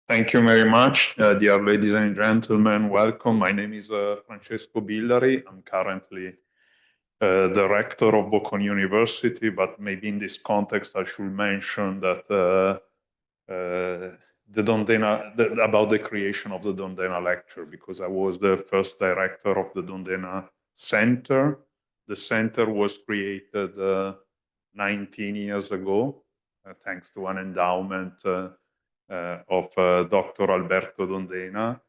Thank you very much, dear ladies and gentlemen. Welcome. My name is Francesco Billari. I'm currently the rector of Bocconi University, but maybe in this context I should mention that the Dondena, about the creation of the Dondena lecture, because I was the first director of the Dondena Center. The center was created 19 years ago, thanks to an endowment of Dr. Alberto Dondena,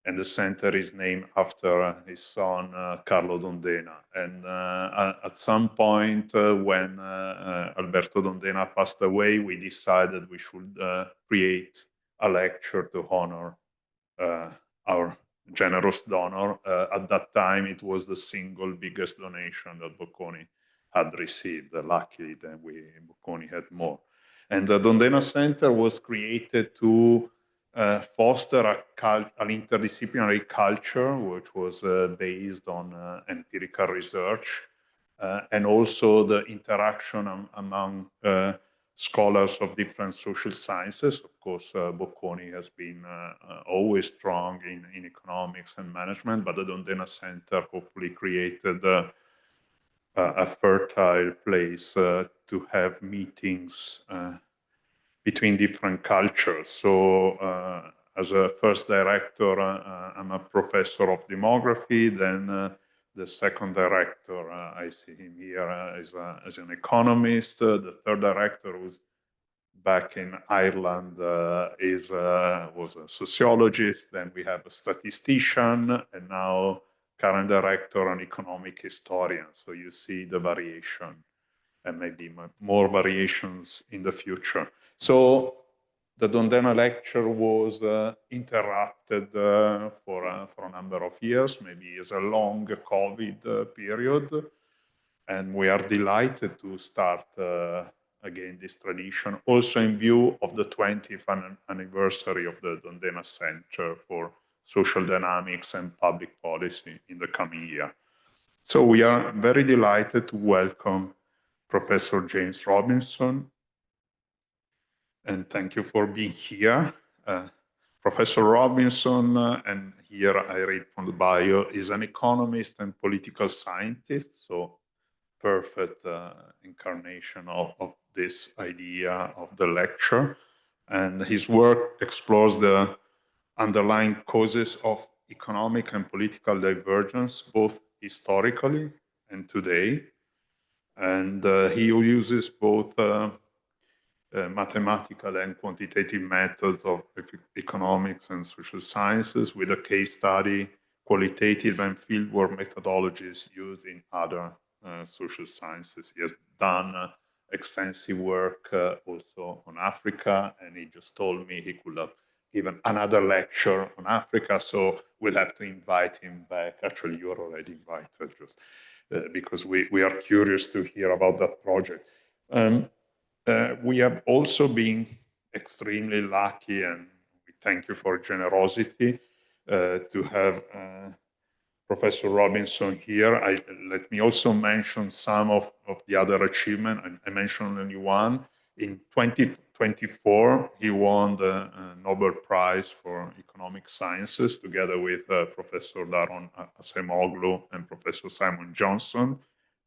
and the center is named after his son Carlo Dondena. And at some point when Alberto Dondena passed away, we decided we should create a lecture to honor our generous donor. At that time, it was the single biggest donation that Bocconi had received. Luckily, then Bocconi had more. And the Dondena Center was created to foster an interdisciplinary culture, which was based on empirical research, and also the interaction among scholars of different social sciences. Of course, Bocconi has been always strong in economics and management, but the Dondena Center hopefully created a fertile place to have meetings between different cultures. So as a first director, I'm a professor of demography. Then the second director, I see him here as an economist. The third director, who's back in Ireland, was a sociologist. Then we have a statistician, and now current director, an economic historian. So you see the variation, and maybe more variations in the future. So the Dondena lecture was interrupted for a number of years, maybe as a long COVID period. And we are delighted to start again this tradition, also in view of the 20th anniversary of the Dondena Center for Social Dynamics and Public Policy in the coming year. So we are very delighted to welcome Professor James Robinson, and thank you for being here. Professor Robinson, and here I read from the bio, is an economist and political scientist, so perfect incarnation of this idea of the lecture. And his work explores the underlying causes of economic and political divergence, both historically and today. And he uses both mathematical and quantitative methods of economics and social sciences with a case study, qualitative and fieldwork methodologies used in other social sciences. He has done extensive work also on Africa, and he just told me he could have given another lecture on Africa, so we'll have to invite him back. Actually, you're already invited, just because we are curious to hear about that project. We have also been extremely lucky, and we thank you for generosity to have Professor Robinson here. Let me also mention some of the other achievements. I mentioned only one. In 2024, he won the Nobel Prize for Economic Sciences together with Professor Daron Acemoglu and Professor Simon Johnson.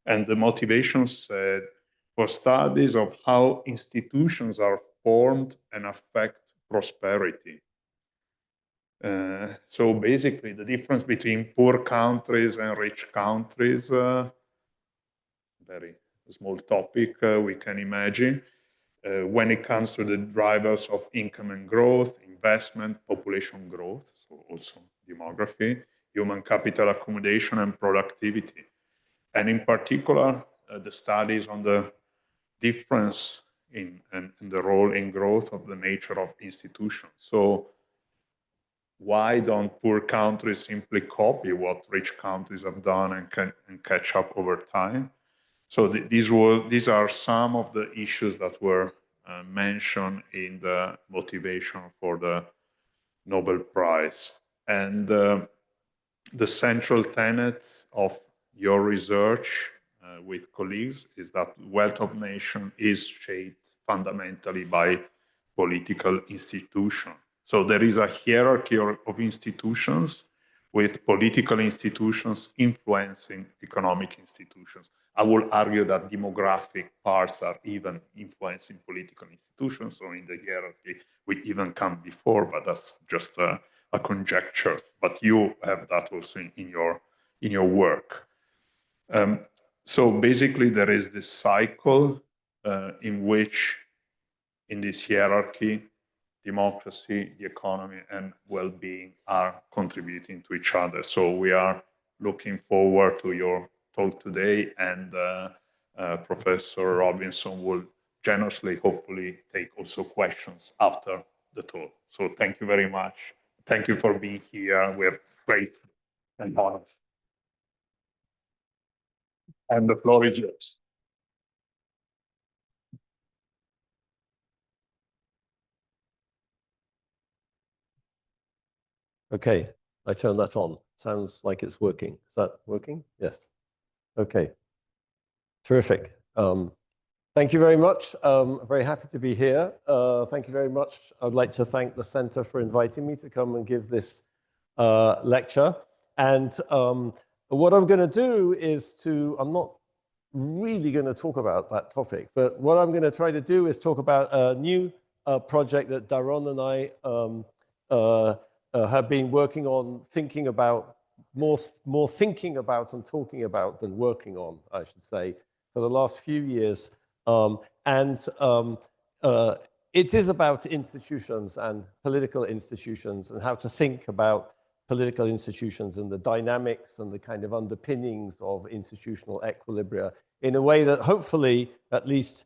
And the motivation said, for studies of how institutions are formed and affect prosperity. So basically, the difference between poor countries and rich countries, very small topic we can imagine, when it comes to the drivers of income and growth, investment, population growth, so also demography, human capital accumulation and productivity. And in particular, the studies on the difference in the role in growth of the nature of institutions. So why don't poor countries simply copy what rich countries have done and catch up over time? So these are some of the issues that were mentioned in the motivation for the Nobel Prize. And the central tenet of your research with colleagues is that wealth of nation is shaped fundamentally by political institutions. So there is a hierarchy of institutions, with political institutions influencing economic institutions. I will argue that demographic parts are even influencing political institutions, so in the hierarchy we even come before, but that's just a conjecture. But you have that also in your work. So basically there is this cycle in which, in this hierarchy, democracy, the economy, and well-being are contributing to each other. So we are looking forward to your talk today, and Professor Robinson will generously, hopefully, take also questions after the talk. So thank you very much. Thank you for being here. We're great and honored. And the floor is yours. Okay, I turn that on. Sounds like it's working. Is that working? Yes. Okay. Terrific. Thank you very much. Very happy to be here. Thank you very much. I'd like to thank the Center for inviting me to come and give this lecture. And what I'm going to do is I'm not really going to talk about that topic, but what I'm going to try to do is talk about a new project that Daron and I have been working on, thinking about, more thinking about and talking about than working on, I should say, for the last few years. It is about institutions and political institutions, and how to think about political institutions and the dynamics and the kind of underpinnings of institutional equilibria in a way that hopefully, at least,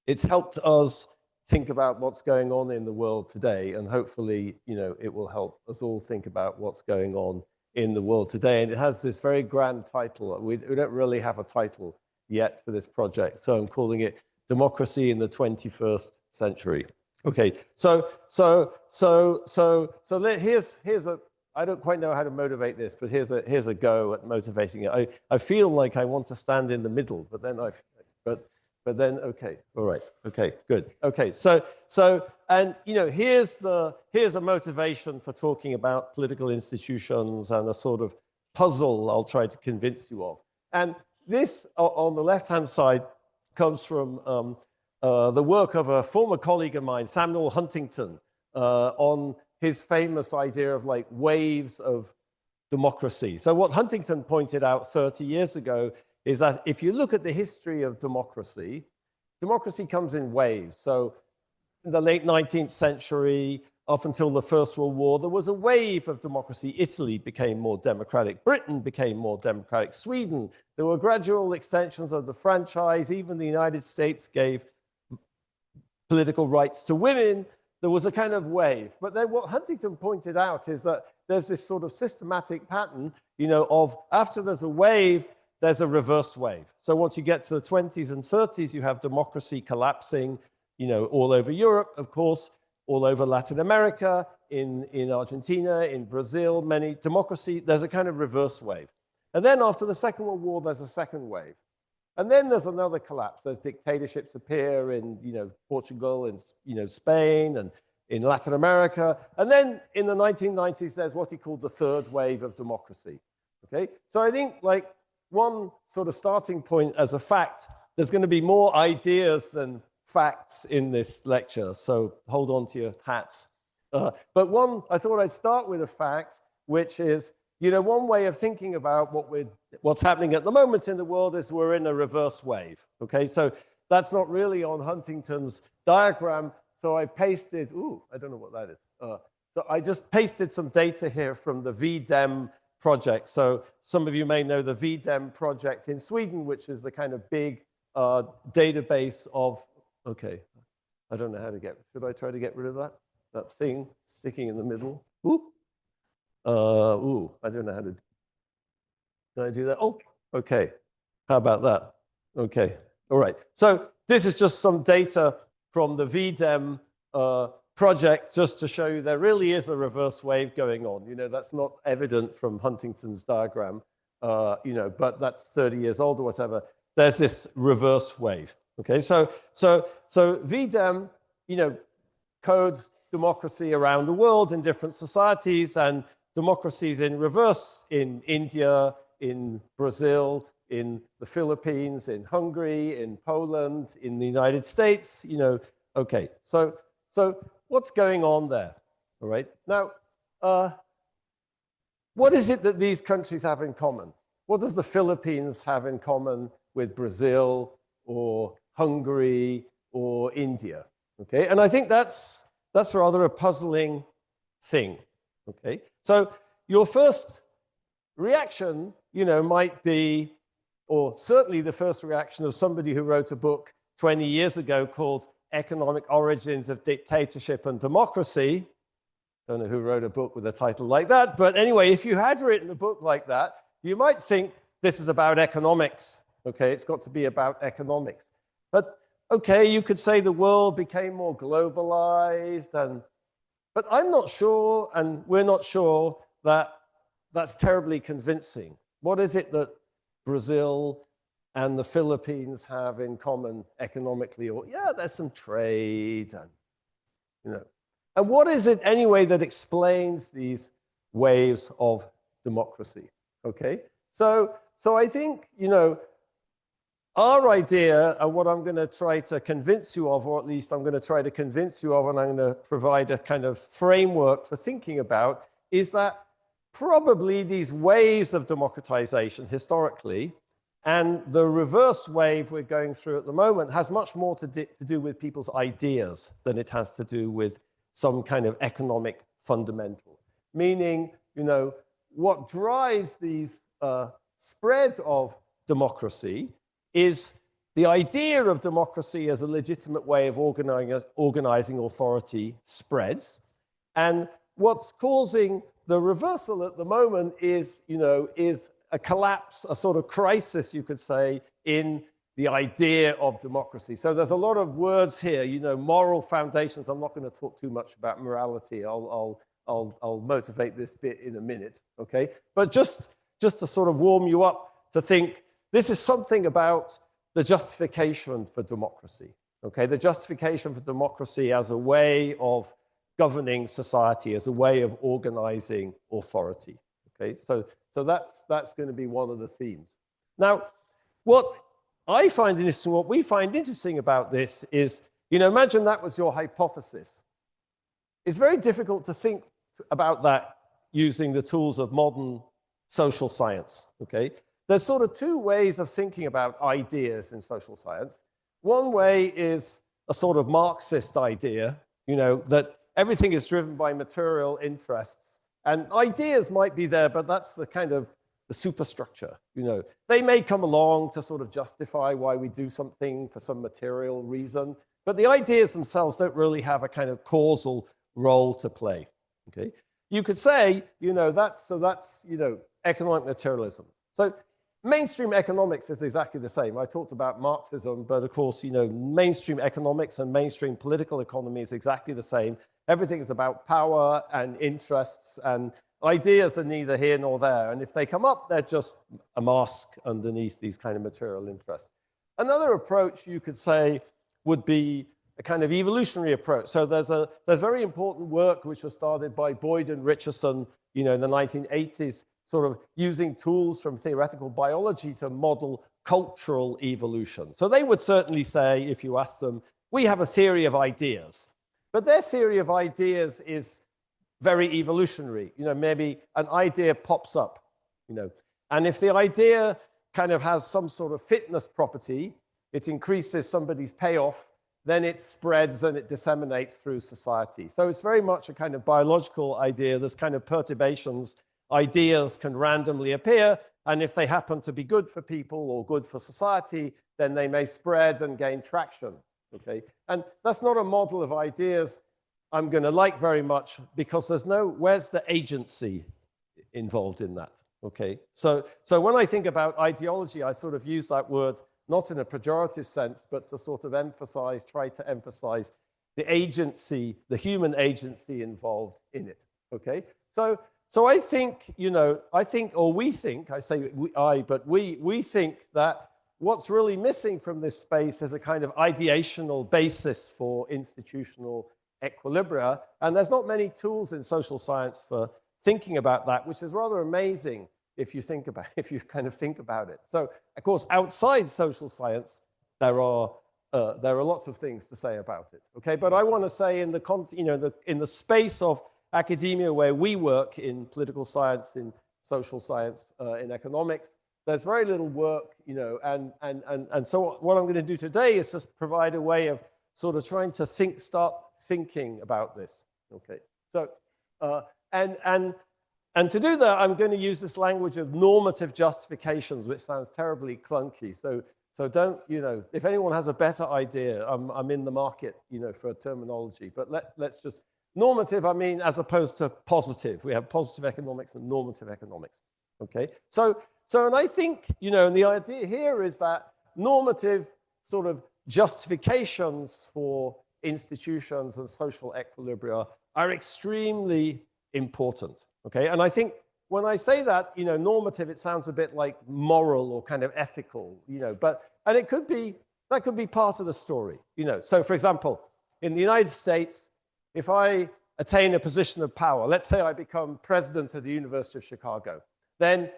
it's helped us think about what's going on in the world today, and hopefully, it will help us all think about what's going on in the world today. And it has this very grand title. We don't really have a title yet for this project, so I'm calling it Democracy in the 21st Century. Okay, so here's a, I don't quite know how to motivate this, but here's a go at motivating it. I feel like I want to stand in the middle, but then okay, all right, okay, good, okay. And here's a motivation for talking about political institutions, and a sort of puzzle I'll try to convince you of. And this on the left-hand side comes from the work of a former colleague of mine, Samuel Huntington, on his famous idea of like waves of democracy. So what Huntington pointed out 30 years ago is that if you look at the history of democracy, democracy comes in waves. So in the late 19th century, up until the First World War, there was a wave of democracy. Italy became more democratic. Britain became more democratic. Sweden, there were gradual extensions of the franchise. Even the United States gave political rights to women. There was a kind of wave. But then what Huntington pointed out is that there's this sort of systematic pattern, of after there's a wave, there's a reverse wave. So once you get to the 20s and 30s, you have democracy collapsing, all over Europe, of course, all over Latin America, in Argentina, in Brazil, many democracy, there's a kind of reverse wave. And then after the Second World War, there's a second wave. And then there's another collapse. There's dictatorships appear in, Portugal and, Spain and in Latin America. And then in the 1990s, there's what he called the third wave of democracy. Okay, so I think like one sort of starting point as a fact, there's going to be more ideas than facts in this lecture, so hold on to your hats. But I thought I'd start with a fact, which is, one way of thinking about what's happening at the moment in the world is we're in a reverse wave. Okay, so that's not really on Huntington's diagram. So I pasted, I don't know what that is. So I just pasted some data here from the VDEM project. So some of you may know the VDEM project in Sweden, which is the kind of big database of, okay, I don't know how to should I try to get rid of that thing sticking in the middle? I don't know how to, can I do that? Oh, okay, how about that? Okay, all right. So this is just some data from the VDEM project, just to show you there really is a reverse wave going on. That's not evident from Huntington's diagram, but that's 30 years old or whatever. There's this reverse wave. Okay, so VDEM, codes democracy around the world in different societies, and democracies in reverse in India, in Brazil, in the Philippines, in Hungary, in Poland, in the United States, you know. Okay, so what's going on there? All right. Now, what is it that these countries have in common? What does the Philippines have in common with Brazil or Hungary or India? Okay, and I think that's rather a puzzling thing. Okay, so your first reaction, you know, might be, or certainly the first reaction of somebody who wrote a book 20 years ago called Economic Origins of Dictatorship and Democracy. Don't know who wrote a book with a title like that, but anyway, if you had written a book like that, you might think this is about economics. Okay, it's got to be about economics. But okay, you could say the world became more globalized, but I'm not sure, and we're not sure, that that's terribly convincing. What is it that Brazil and the Philippines have in common economically? Or, yeah, there's some trade, and, you know. And what is it anyway that explains these waves of democracy? Okay, so I think, you know, our idea, and what I'm going to try to convince you of, or at least I'm going to try to convince you of, and I'm going to provide a kind of framework for thinking about, is that probably these waves of democratization historically, and the reverse wave we're going through at the moment, has much more to do with people's ideas than it has to do with some kind of economic fundamental. Meaning, you know, what drives these spread of democracy is the idea of democracy as a legitimate way of organizing authority spreads. And what's causing the reversal at the moment is, you know, is a collapse, a sort of crisis, you could say, in the idea of democracy. So there's a lot of words here, you know, moral foundations. I'm not going to talk too much about morality. I'll motivate this bit in a minute, okay? But just to sort of warm you up to think, this is something about the justification for democracy, okay? The justification for democracy as a way of governing society, as a way of organizing authority, okay? So that's going to be one of the themes. Now, what I find interesting, what we find interesting about this is, you know, imagine that was your hypothesis. It's very difficult to think about that using the tools of modern social science, okay? There's sort of two ways of thinking about ideas in social science. One way is a sort of Marxist idea, you know, that everything is driven by material interests. And ideas might be there, but that's the kind of the superstructure, you know. They may come along to sort of justify why we do something for some material reason, but the ideas themselves don't really have a kind of causal role to play, okay? You could say, you know, that's, you know, economic materialism. So mainstream economics is exactly the same. I talked about Marxism, but of course, you know, mainstream economics and mainstream political economy is exactly the same. Everything is about power and interests, and ideas are neither here nor there. And if they come up, they're just a mask underneath these kind of material interests. Another approach you could say would be a kind of evolutionary approach. So there's very important work which was started by Boyd and Richardson, you know, in the 1980s, sort of using tools from theoretical biology to model cultural evolution. So they would certainly say, if you ask them, we have a theory of ideas. But their theory of ideas is very evolutionary. You know, maybe an idea pops up, you know, and if the idea kind of has some sort of fitness property, it increases somebody's payoff, then it spreads and it disseminates through society. So it's very much a kind of biological idea. There's kind of perturbations. Ideas can randomly appear, and if they happen to be good for people or good for society, then they may spread and gain traction, okay? And that's not a model of ideas I'm going to like very much, because there's no, where's the agency involved in that, okay? So when I think about ideology, I sort of use that word not in a pejorative sense, but to sort of emphasize, try to emphasize the agency, the human agency involved in it, okay? So I think, you know, I think, or we think, I say we think that what's really missing from this space is a kind of ideational basis for institutional equilibria. And there's not many tools in social science for thinking about that, which is rather amazing if you kind of think about it. So, of course, outside social science, there are lots of things to say about it. Okay, but I want to say in the space of academia where we work in political science, in social science, in economics, there's very little work, and so what I'm going to do today is just provide a way of sort of trying to start thinking about this. Okay, so and to do that, I'm going to use this language of normative justifications, which sounds terribly clunky. So don't, if anyone has a better idea, I'm in the market, for terminology. But let's just, normative, I mean, as opposed to positive. We have positive economics and normative economics. Okay, so and I think, and the idea here is that normative sort of justifications for institutions and social equilibria are extremely important. Okay, and I think when I say that, normative, it sounds a bit like moral or kind of ethical, and it could be, that could be part of the story, So for example, in the United States, if I attain a position of power, let's say I become president of the University of Chicago, then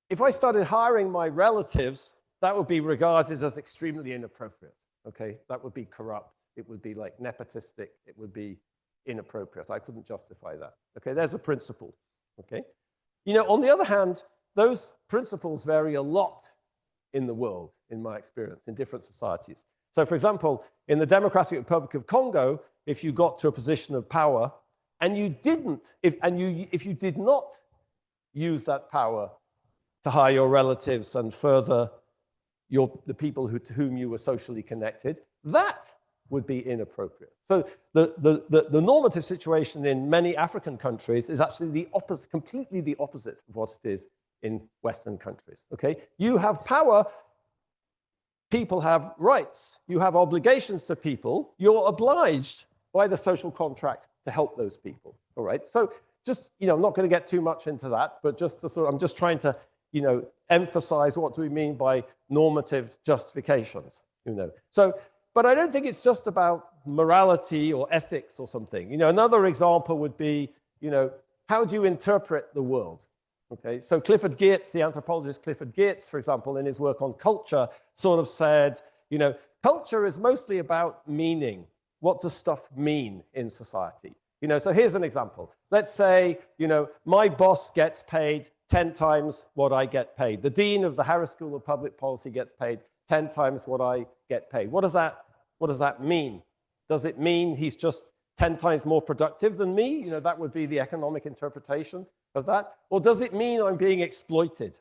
if I started hiring my relatives, that would be regarded as extremely inappropriate, okay? That would be corrupt. It would be like nepotistic. It would be inappropriate. I couldn't justify that. Okay, there's a principle. Okay, on the other hand, those principles vary a lot in the world, in my experience, in different societies. So, for example, in the Democratic Republic of Congo, if you got to a position of power and you didn't, if you did not use that power to hire your relatives and further the people to whom you were socially connected, that would be inappropriate. So the normative situation in many African countries is actually the opposite, completely the opposite of what it is in Western countries. Okay, you have power, people have rights, you have obligations to people, you're obliged by the social contract to help those people. All right, so just, I'm not going to get too much into that, but just to I'm just trying to, emphasize what do we mean by normative justifications, So, but I don't think it's just about morality or ethics or something. Another example would be, how do you interpret the world? Okay, so Clifford Geertz, the anthropologist Clifford Geertz, for example, in his work on culture, sort of said, culture is mostly about meaning. What does stuff mean in society? So here's an example. Let's say, my boss gets paid 10 times what I get paid. The dean of the Harris School of Public Policy gets paid 10 times what I get paid. What does that mean? Does it mean he's just 10 times more productive than me? That would be the economic interpretation of that. Or does it mean I'm being exploited?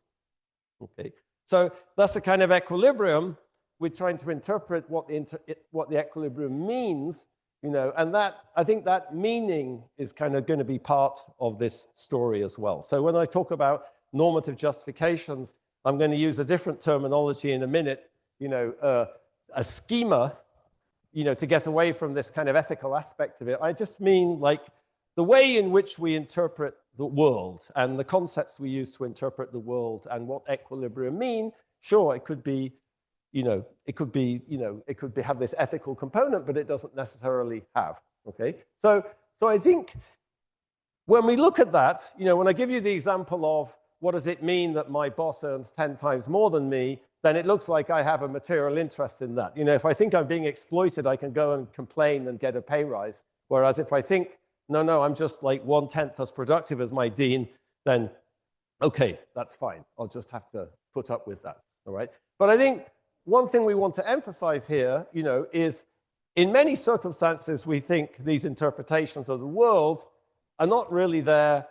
Okay, so that's a kind of equilibrium. We're trying to interpret what the equilibrium means, and that, I think that meaning is kind of going to be part of this story as well. So when I talk about normative justifications, I'm going to use a different terminology in a minute, a schema, to get away from this kind of ethical aspect of it. I just mean like the way in which we interpret the world and the concepts we use to interpret the world and what equilibrium mean. Sure, it could be, it could have this ethical component, but it doesn't necessarily have, okay? So I think when we look at that, when I give you the example of what does it mean that my boss earns 10 times more than me, then it looks like I have a material interest in that. If I think I'm being exploited, I can go and complain and get a pay rise. Whereas if I think, no, I'm just like 1/10 as productive as my dean, then okay, that's fine. I'll just have to put up with that, all right? But I think one thing we want to emphasize here, is in many circumstances, we think these interpretations of the world are not really there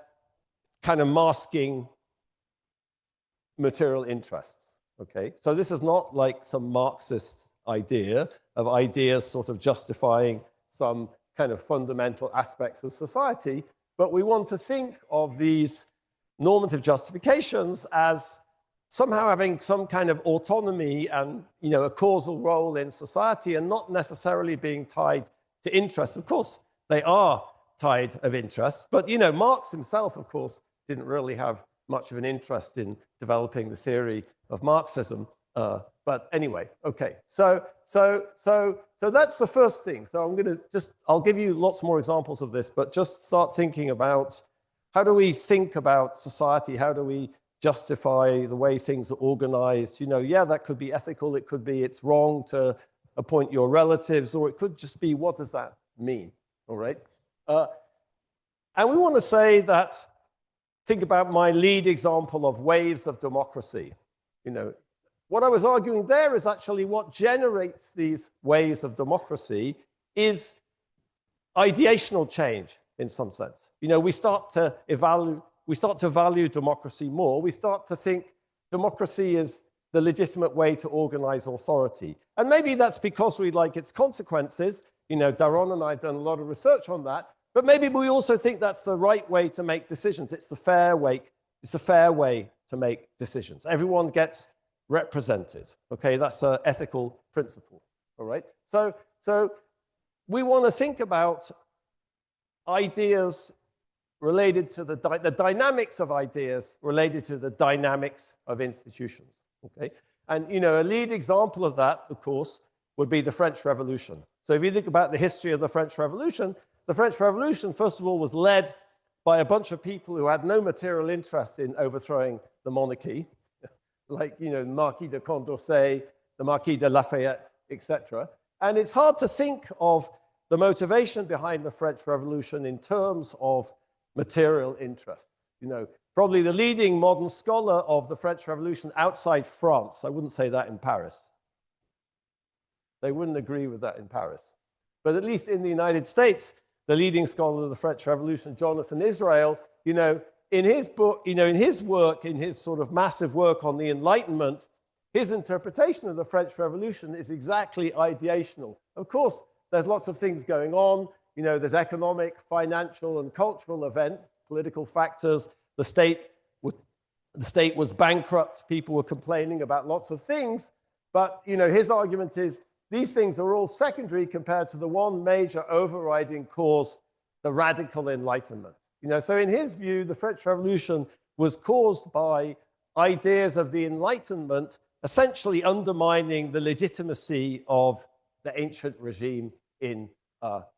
kind of masking material interests. Okay, so this is not like some Marxist idea of ideas sort of justifying some kind of fundamental aspects of society, but we want to think of these normative justifications as somehow having some kind of autonomy and a causal role in society and not necessarily being tied to interests. Of course, they are tied of interest, but Marx himself, of course, didn't really have much of an interest in developing the theory of Marxism. But anyway, okay. So that's the first thing. So I'm going to I'll give you lots more examples of this, but just start thinking about how do we think about society? How do we justify the way things are organized? You know, yeah, that could be ethical. It could be it's wrong to appoint your relatives, or it could just be, what does that mean? All right. And we want to say that, think about my lead example of waves of democracy. You know, what I was arguing there is actually what generates these waves of democracy is ideational change in some sense. You know, we start to value democracy more. We start to think democracy is the legitimate way to organize authority. And maybe that's because we like its consequences. You know, Daron and I have done a lot of research on that. But maybe we also think that's the right way to make decisions. It's the fair way. It's the fair way to make decisions. Everyone gets represented. Okay, that's an ethical principle. All right. So we want to think about ideas related to the dynamics of ideas related to the dynamics of institutions. Okay, and you know, a lead example of that, of course, would be the French Revolution. So if you think about the history of the French Revolution, first of all, was led by a bunch of people who had no material interest in overthrowing the monarchy, like, you know, the Marquis de Condorcet, the Marquis de Lafayette, etc. And it's hard to think of the motivation behind the French Revolution in terms of material interests. You know, probably the leading modern scholar of the French Revolution outside France, I wouldn't say that in Paris. They wouldn't agree with that in Paris. But at least in the United States, the leading scholar of the French Revolution, Jonathan Israel, you know, in his book, you know, in his work, in his sort of massive work on the Enlightenment, his interpretation of the French Revolution is exactly ideational. Of course, there's lots of things going on. You know, there's economic, financial, and cultural events, political factors. The state was bankrupt. People were complaining about lots of things. But, you know, his argument is these things are all secondary compared to the one major overriding cause, the radical Enlightenment. You know, so in his view, the French Revolution was caused by ideas of the Enlightenment essentially undermining the legitimacy of the ancient regime in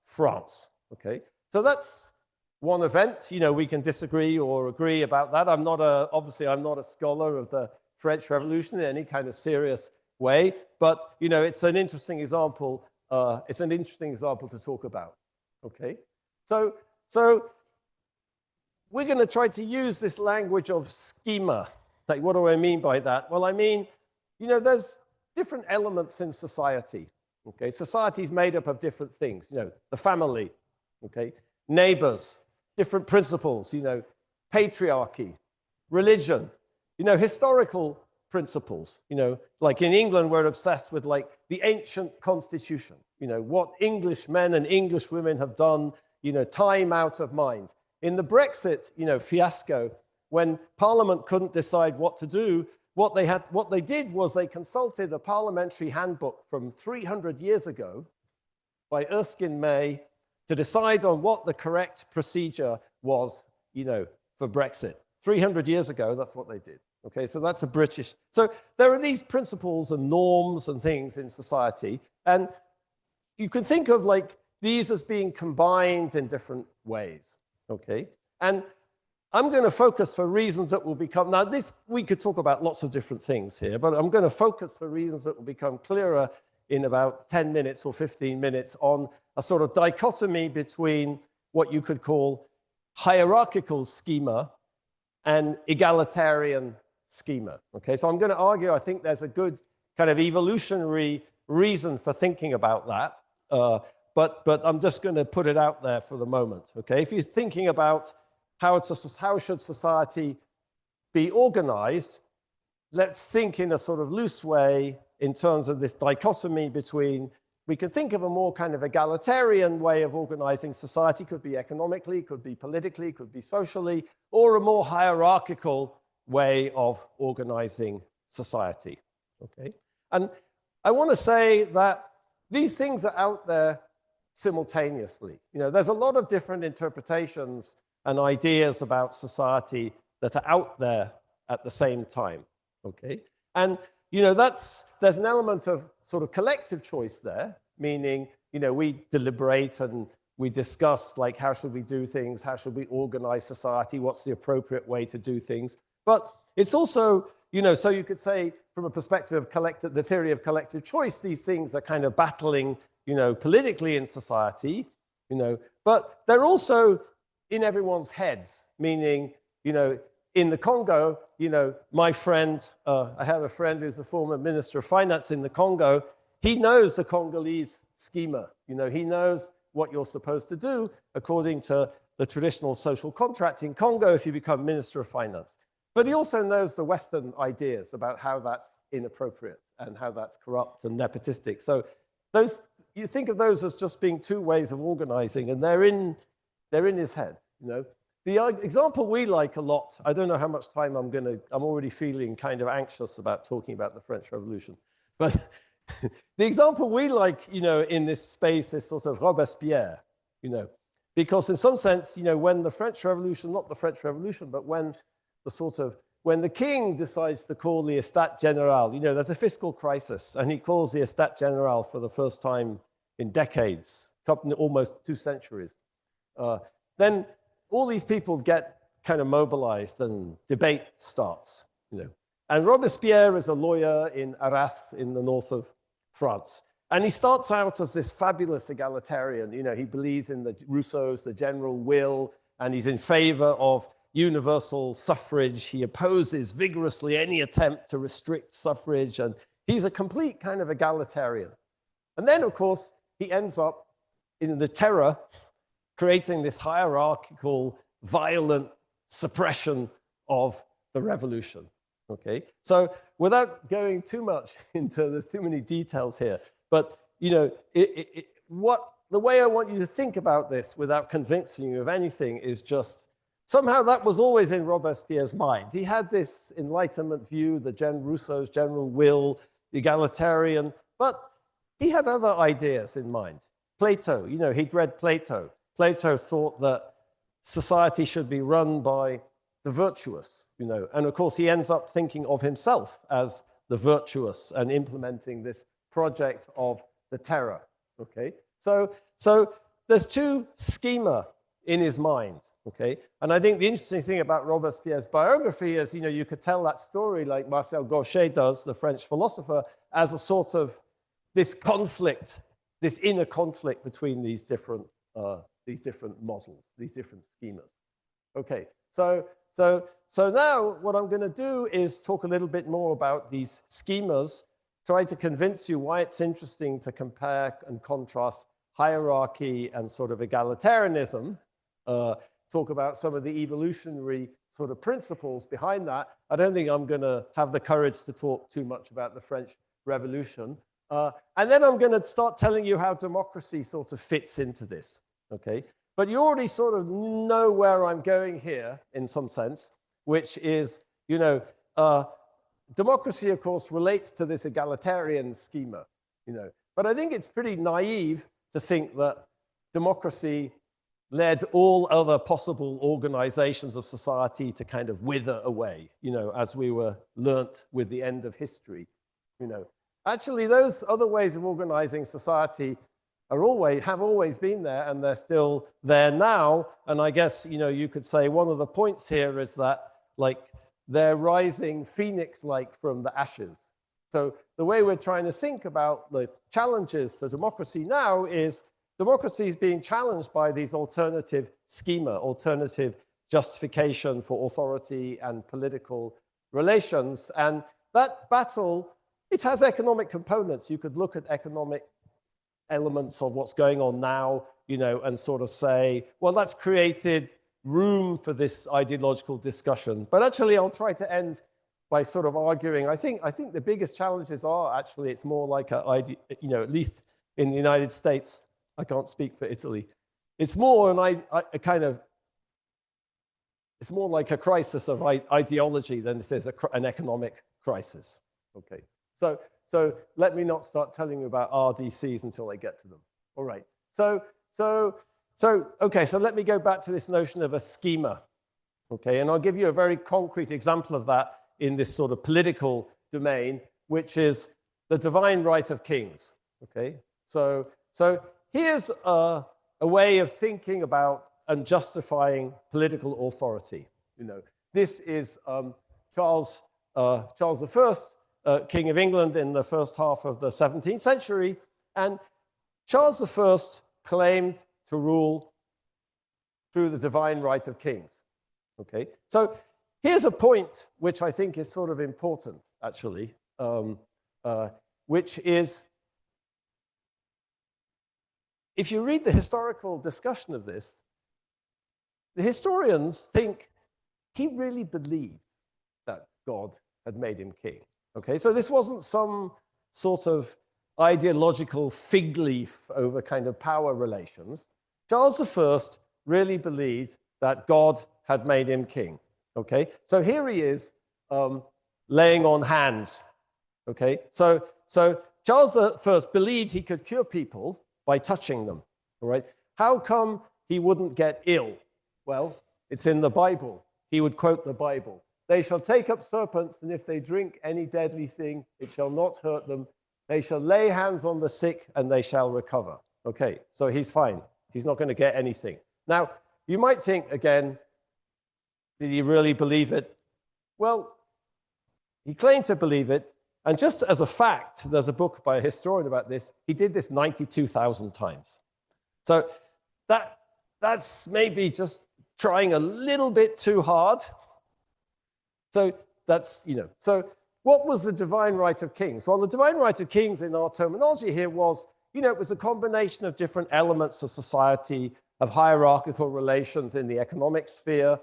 France. Okay, so that's one event. You know, we can disagree or agree about that. Obviously, I'm not a scholar of the French Revolution in any kind of serious way, but you know, it's an interesting example. It's an interesting example to talk about. Okay, so we're going to try to use this language of schema. Like, what do I mean by that? Well, I mean, you know, there's different elements in society. Okay, society is made up of different things. You know, the family. Okay, neighbors, different principles. You know, patriarchy, religion. You know, historical principles. You know, like in England, we're obsessed with like the ancient constitution. You know, what English men and English women have done. You know, time out of mind. In the Brexit, you know, fiasco, when Parliament couldn't decide what to do, what they did was they consulted a parliamentary handbook from 300 years ago by Erskine May to decide on what the correct procedure was, you know, for Brexit. 300 years ago, that's what they did. Okay, so that's a British. So there are these principles and norms and things in society, and you can think of like these as being combined in different ways. Okay, and I'm going to focus for reasons that will become, now this, we could talk about lots of different things here, but I'm going to focus for reasons that will become clearer in about 10 minutes or 15 minutes on a sort of dichotomy between what you could call hierarchical schema and egalitarian schema. Okay, so I'm going to argue, I think there's a good kind of evolutionary reason for thinking about that, but I'm just going to put it out there for the moment. Okay, if you're thinking about how should society be organized, let's think in a sort of loose way in terms of this dichotomy between, we can think of a more kind of egalitarian way of organizing society, could be economically, could be politically, could be socially, or a more hierarchical way of organizing society. Okay, and I want to say that these things are out there simultaneously. You know, there's a lot of different interpretations and ideas about society that are out there at the same time. Okay, and there's an element of sort of collective choice there, meaning, we deliberate and we discuss, like, how should we do things? How should we organize society? What's the appropriate way to do things? But it's also, so you could say, from a perspective of the theory of collective choice, these things are kind of battling, politically in society, but they're also in everyone's heads, meaning, in the Congo, my friend, I have a friend who's the former Minister of Finance in the Congo. He knows the Congolese schema. He knows what you're supposed to do according to the traditional social contract in Congo if you become Minister of Finance. But he also knows the Western ideas about how that's inappropriate and how that's corrupt and nepotistic. So you think of those as just being two ways of organizing, and they're in his head. The example we like a lot, I don't know how much time I'm already feeling kind of anxious about talking about the French Revolution, but the example we like, in this space is sort of Robespierre, because in some sense, when the French Revolution, not the French Revolution, but when the king decides to call the État Général, there's a fiscal crisis, and he calls the État Général for the first time in decades, almost 2 centuries. Then all these people get kind of mobilized and debate starts, And Robespierre is a lawyer in Arras in the north of France. And he starts out as this fabulous egalitarian. He believes in the Rousseau's, the general will, and he's in favor of universal suffrage. He opposes vigorously any attempt to restrict suffrage. And he's a complete kind of egalitarian. And then, of course, he ends up in the terror, creating this hierarchical, violent suppression of the revolution. Okay, so without going too much into, there's too many details here, but the way I want you to think about this without convincing you of anything is just somehow that was always in Robespierre's mind. He had this Enlightenment view, Rousseau's general will, egalitarian, but he had other ideas in mind. Plato, he'd read Plato. Plato thought that society should be run by the virtuous, and of course he ends up thinking of himself as the virtuous and implementing this project of the terror, okay? So there's two schema in his mind, okay? And I think the interesting thing about Robespierre's biography is, you could tell that story like Marcel Gauchet does, the French philosopher, as a sort of this conflict, this inner conflict between these different models, these different schemas. Okay, so now what I'm going to do is talk a little bit more about these schemas, try to convince you why it's interesting to compare and contrast hierarchy and sort of egalitarianism, talk about some of the evolutionary sort of principles behind that. I don't think I'm going to have the courage to talk too much about the French Revolution. And then I'm going to start telling you how democracy sort of fits into this, okay? But you already sort of know where I'm going here in some sense, which is, democracy, of course, relates to this egalitarian schema, But I think it's pretty naive to think that democracy led all other possible organizations of society to kind of wither away, as we were learnt with the end of history, Actually, those other ways of organizing society have always been there, and they're still there now. And I guess, you could say one of the points here is that, like, they're rising phoenix-like from the ashes. So the way we're trying to think about the challenges to democracy now is democracy is being challenged by these alternative schema, alternative justification for authority and political relations. And that battle, it has economic components. You could look at economic elements of what's going on now, and sort of say, well, that's created room for this ideological discussion. But actually, I'll try to end by sort of arguing, I think the biggest challenges are actually, it's more like at least in the United States, I can't speak for Italy. It's more it's more like a crisis of ideology than it is an economic crisis. Okay, so let me not start telling you about RDCs until I get to them. All right. Okay, so let me go back to this notion of a schema. Okay, and I'll give you a very concrete example of that in this sort of political domain. which is the divine right of kings. Okay, so here's a way of thinking about and justifying political authority. This is Charles I, King of England in the first half of the 17th century, and Charles I claimed to rule through the divine right of kings. Okay, so here's a point which I think is sort of important, actually, which is, if you read the historical discussion of this, the historians think he really believed that God had made him king. Okay, so this wasn't some sort of ideological fig leaf over kind of power relations. Charles I really believed that God had made him king. Okay, so here he is laying on hands. Okay, so Charles I believed he could cure people by touching them. All right, how come he wouldn't get ill? Well, it's in the Bible. He would quote the Bible. They shall take up serpents, and if they drink any deadly thing, it shall not hurt them. They shall lay hands on the sick, and they shall recover. Okay, so he's fine. He's not going to get anything. Now, you might think, again, did he really believe it? Well, he claimed to believe it. And just as a fact, there's a book by a historian about this. He did this 92,000 times. So that's maybe just trying a little bit too hard. So that's, so what was the divine right of kings? Well, the divine right of kings in our terminology here was, it was a combination of different elements of society, of hierarchical relations in the economic sphere,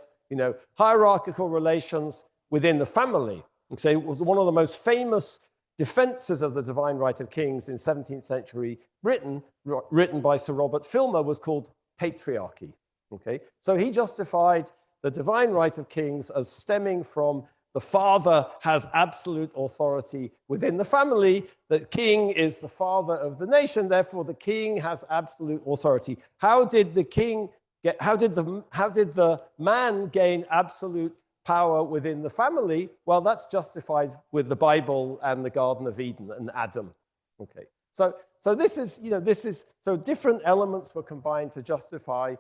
hierarchical relations within the family. Okay, it was one of the most famous defenses of the divine right of kings in 17th century Britain, written by Sir Robert Filmer, was called patriarchy. Okay, so he justified the divine right of kings as stemming from the father has absolute authority within the family, the king is the father of the nation, therefore the king has absolute authority. How did the man gain absolute power within the family? Well, that's justified with the Bible and the Garden of Eden and Adam. Okay, so this is, so different elements were combined to justify,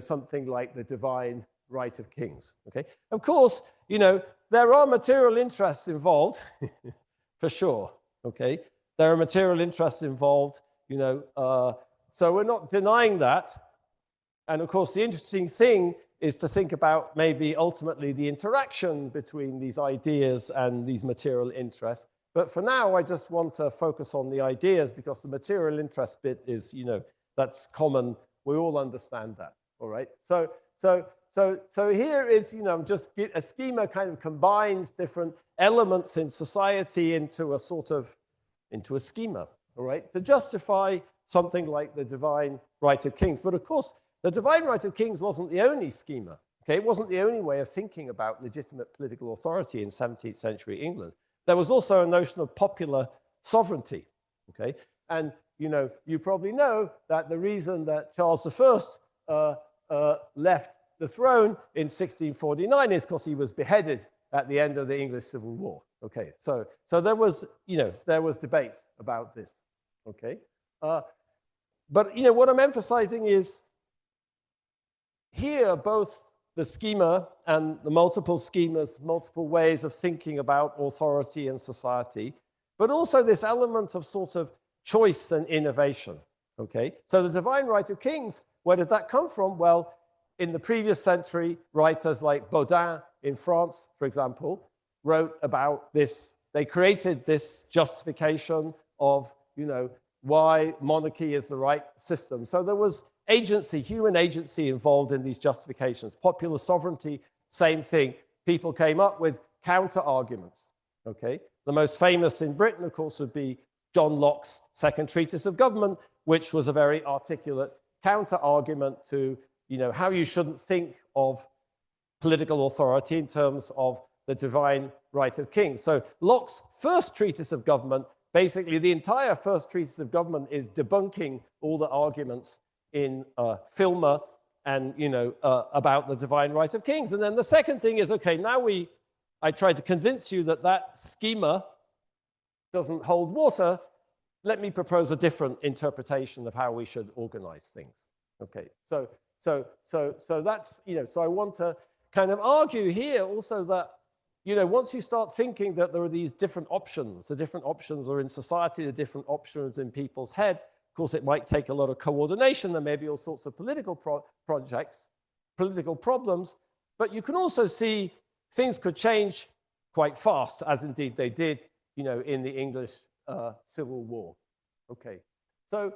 something like the divine right of kings. Okay, of course, there are material interests involved, for sure. Okay, there are material interests involved, so we're not denying that. And of course, the interesting thing is to think about maybe ultimately the interaction between these ideas and these material interests. But for now, I just want to focus on the ideas because the material interest bit is, that's common. We all understand that. All right. So here is, just a schema kind of combines different elements in society into a schema. All right, to justify something like the divine right of kings. But of course, the divine right of kings wasn't the only schema. Okay, it wasn't the only way of thinking about legitimate political authority in 17th century England. There was also a notion of popular sovereignty. Okay, and you probably know that the reason that Charles I left the throne in 1649 is because he was beheaded at the end of the English Civil War. Okay, so there was debate about this. Okay, but what I'm emphasizing is here both the schema and the multiple schemas, multiple ways of thinking about authority and society, but also this element of sort of choice and innovation. Okay, so the divine right of kings, where did that come from? Well, in the previous century, writers like Baudin in France, for example, wrote about this. They created this justification of, why monarchy is the right system. So there was agency, human agency involved in these justifications. Popular sovereignty, same thing. People came up with counter-arguments, okay? The most famous in Britain, of course, would be John Locke's Second Treatise of Government, which was a very articulate counter-argument to, how you shouldn't think of political authority in terms of the divine right of kings. So Locke's first treatise of government, basically the entire first treatise of government is debunking all the arguments in Filmer and, about the divine right of kings. And then the second thing is, okay, now I tried to convince you that that schema doesn't hold water, let me propose a different interpretation of how we should organize things. Okay, so that's, so I want to kind of argue here also that, once you start thinking that there are these different options, the different options are in society, the different options in people's heads, of course, it might take a lot of coordination. There may be all sorts of political projects, political problems, but you can also see things could change quite fast, as indeed they did, in the English Civil War. Okay, so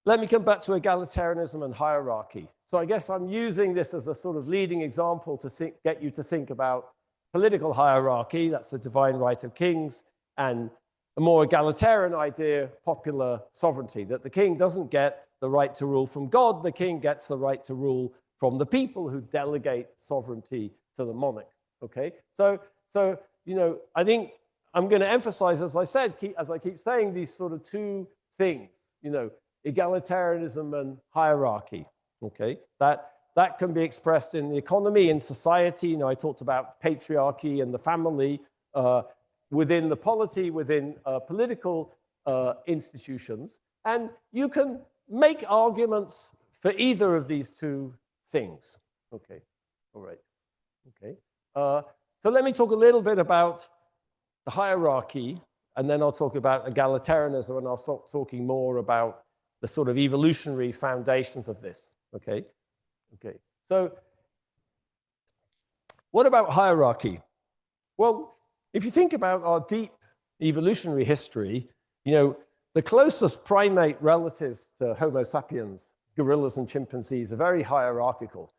let me come back to egalitarianism and hierarchy. So I guess I'm using this as a sort of leading example to get you to think about political hierarchy, that's the divine right of kings, and a more egalitarian idea, popular sovereignty, that the king doesn't get the right to rule from God, the king gets the right to rule from the people who delegate sovereignty to the monarch. Okay, so I think I'm going to emphasize, as I said, as I keep saying, these sort of two things, egalitarianism and hierarchy. Okay, that can be expressed in the economy, in society. I talked about patriarchy and the family, within the polity, within political institutions. And you can make arguments for either of these two things. Okay, all right, okay. So let me talk a little bit about the hierarchy, and then I'll talk about egalitarianism, and I'll start talking more about the sort of evolutionary foundations of this. Okay, okay. So what about hierarchy? Well, if you think about our deep evolutionary history, the closest primate relatives to Homo sapiens, gorillas and chimpanzees, are very hierarchical.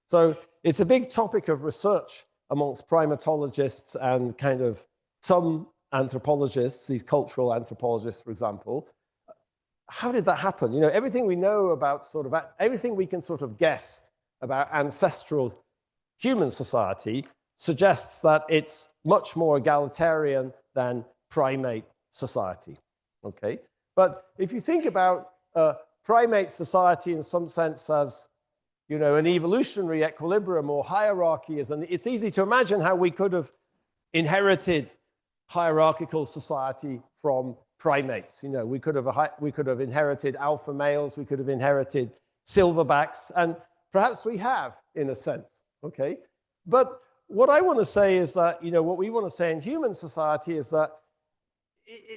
So it's a big topic of research amongst primatologists and kind of some anthropologists, these cultural anthropologists, for example. How did that happen? Everything we know about everything we can sort of guess about ancestral human society suggests that it's much more egalitarian than primate society. Okay, but if you think about primate society in some sense as an evolutionary equilibrium or hierarchy, it's easy to imagine how we could have inherited hierarchical society from primates. We could have inherited alpha males, we could have inherited silverbacks, and perhaps we have, in a sense. Okay, but what I want to say is that what we want to say in human society is that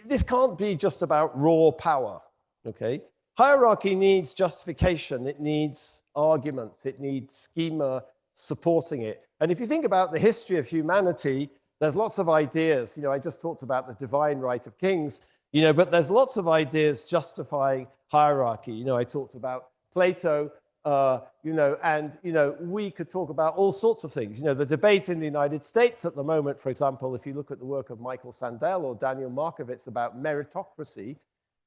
this can't be just about raw power. Okay, hierarchy needs justification, it needs arguments, it needs schema supporting it. And if you think about the history of humanity, there's lots of ideas. I just talked about the divine right of kings, but there's lots of ideas justifying hierarchy. I talked about Plato, and we could talk about all sorts of things. The debate in the United States at the moment, for example, if you look at the work of Michael Sandel or Daniel Markovits about meritocracy,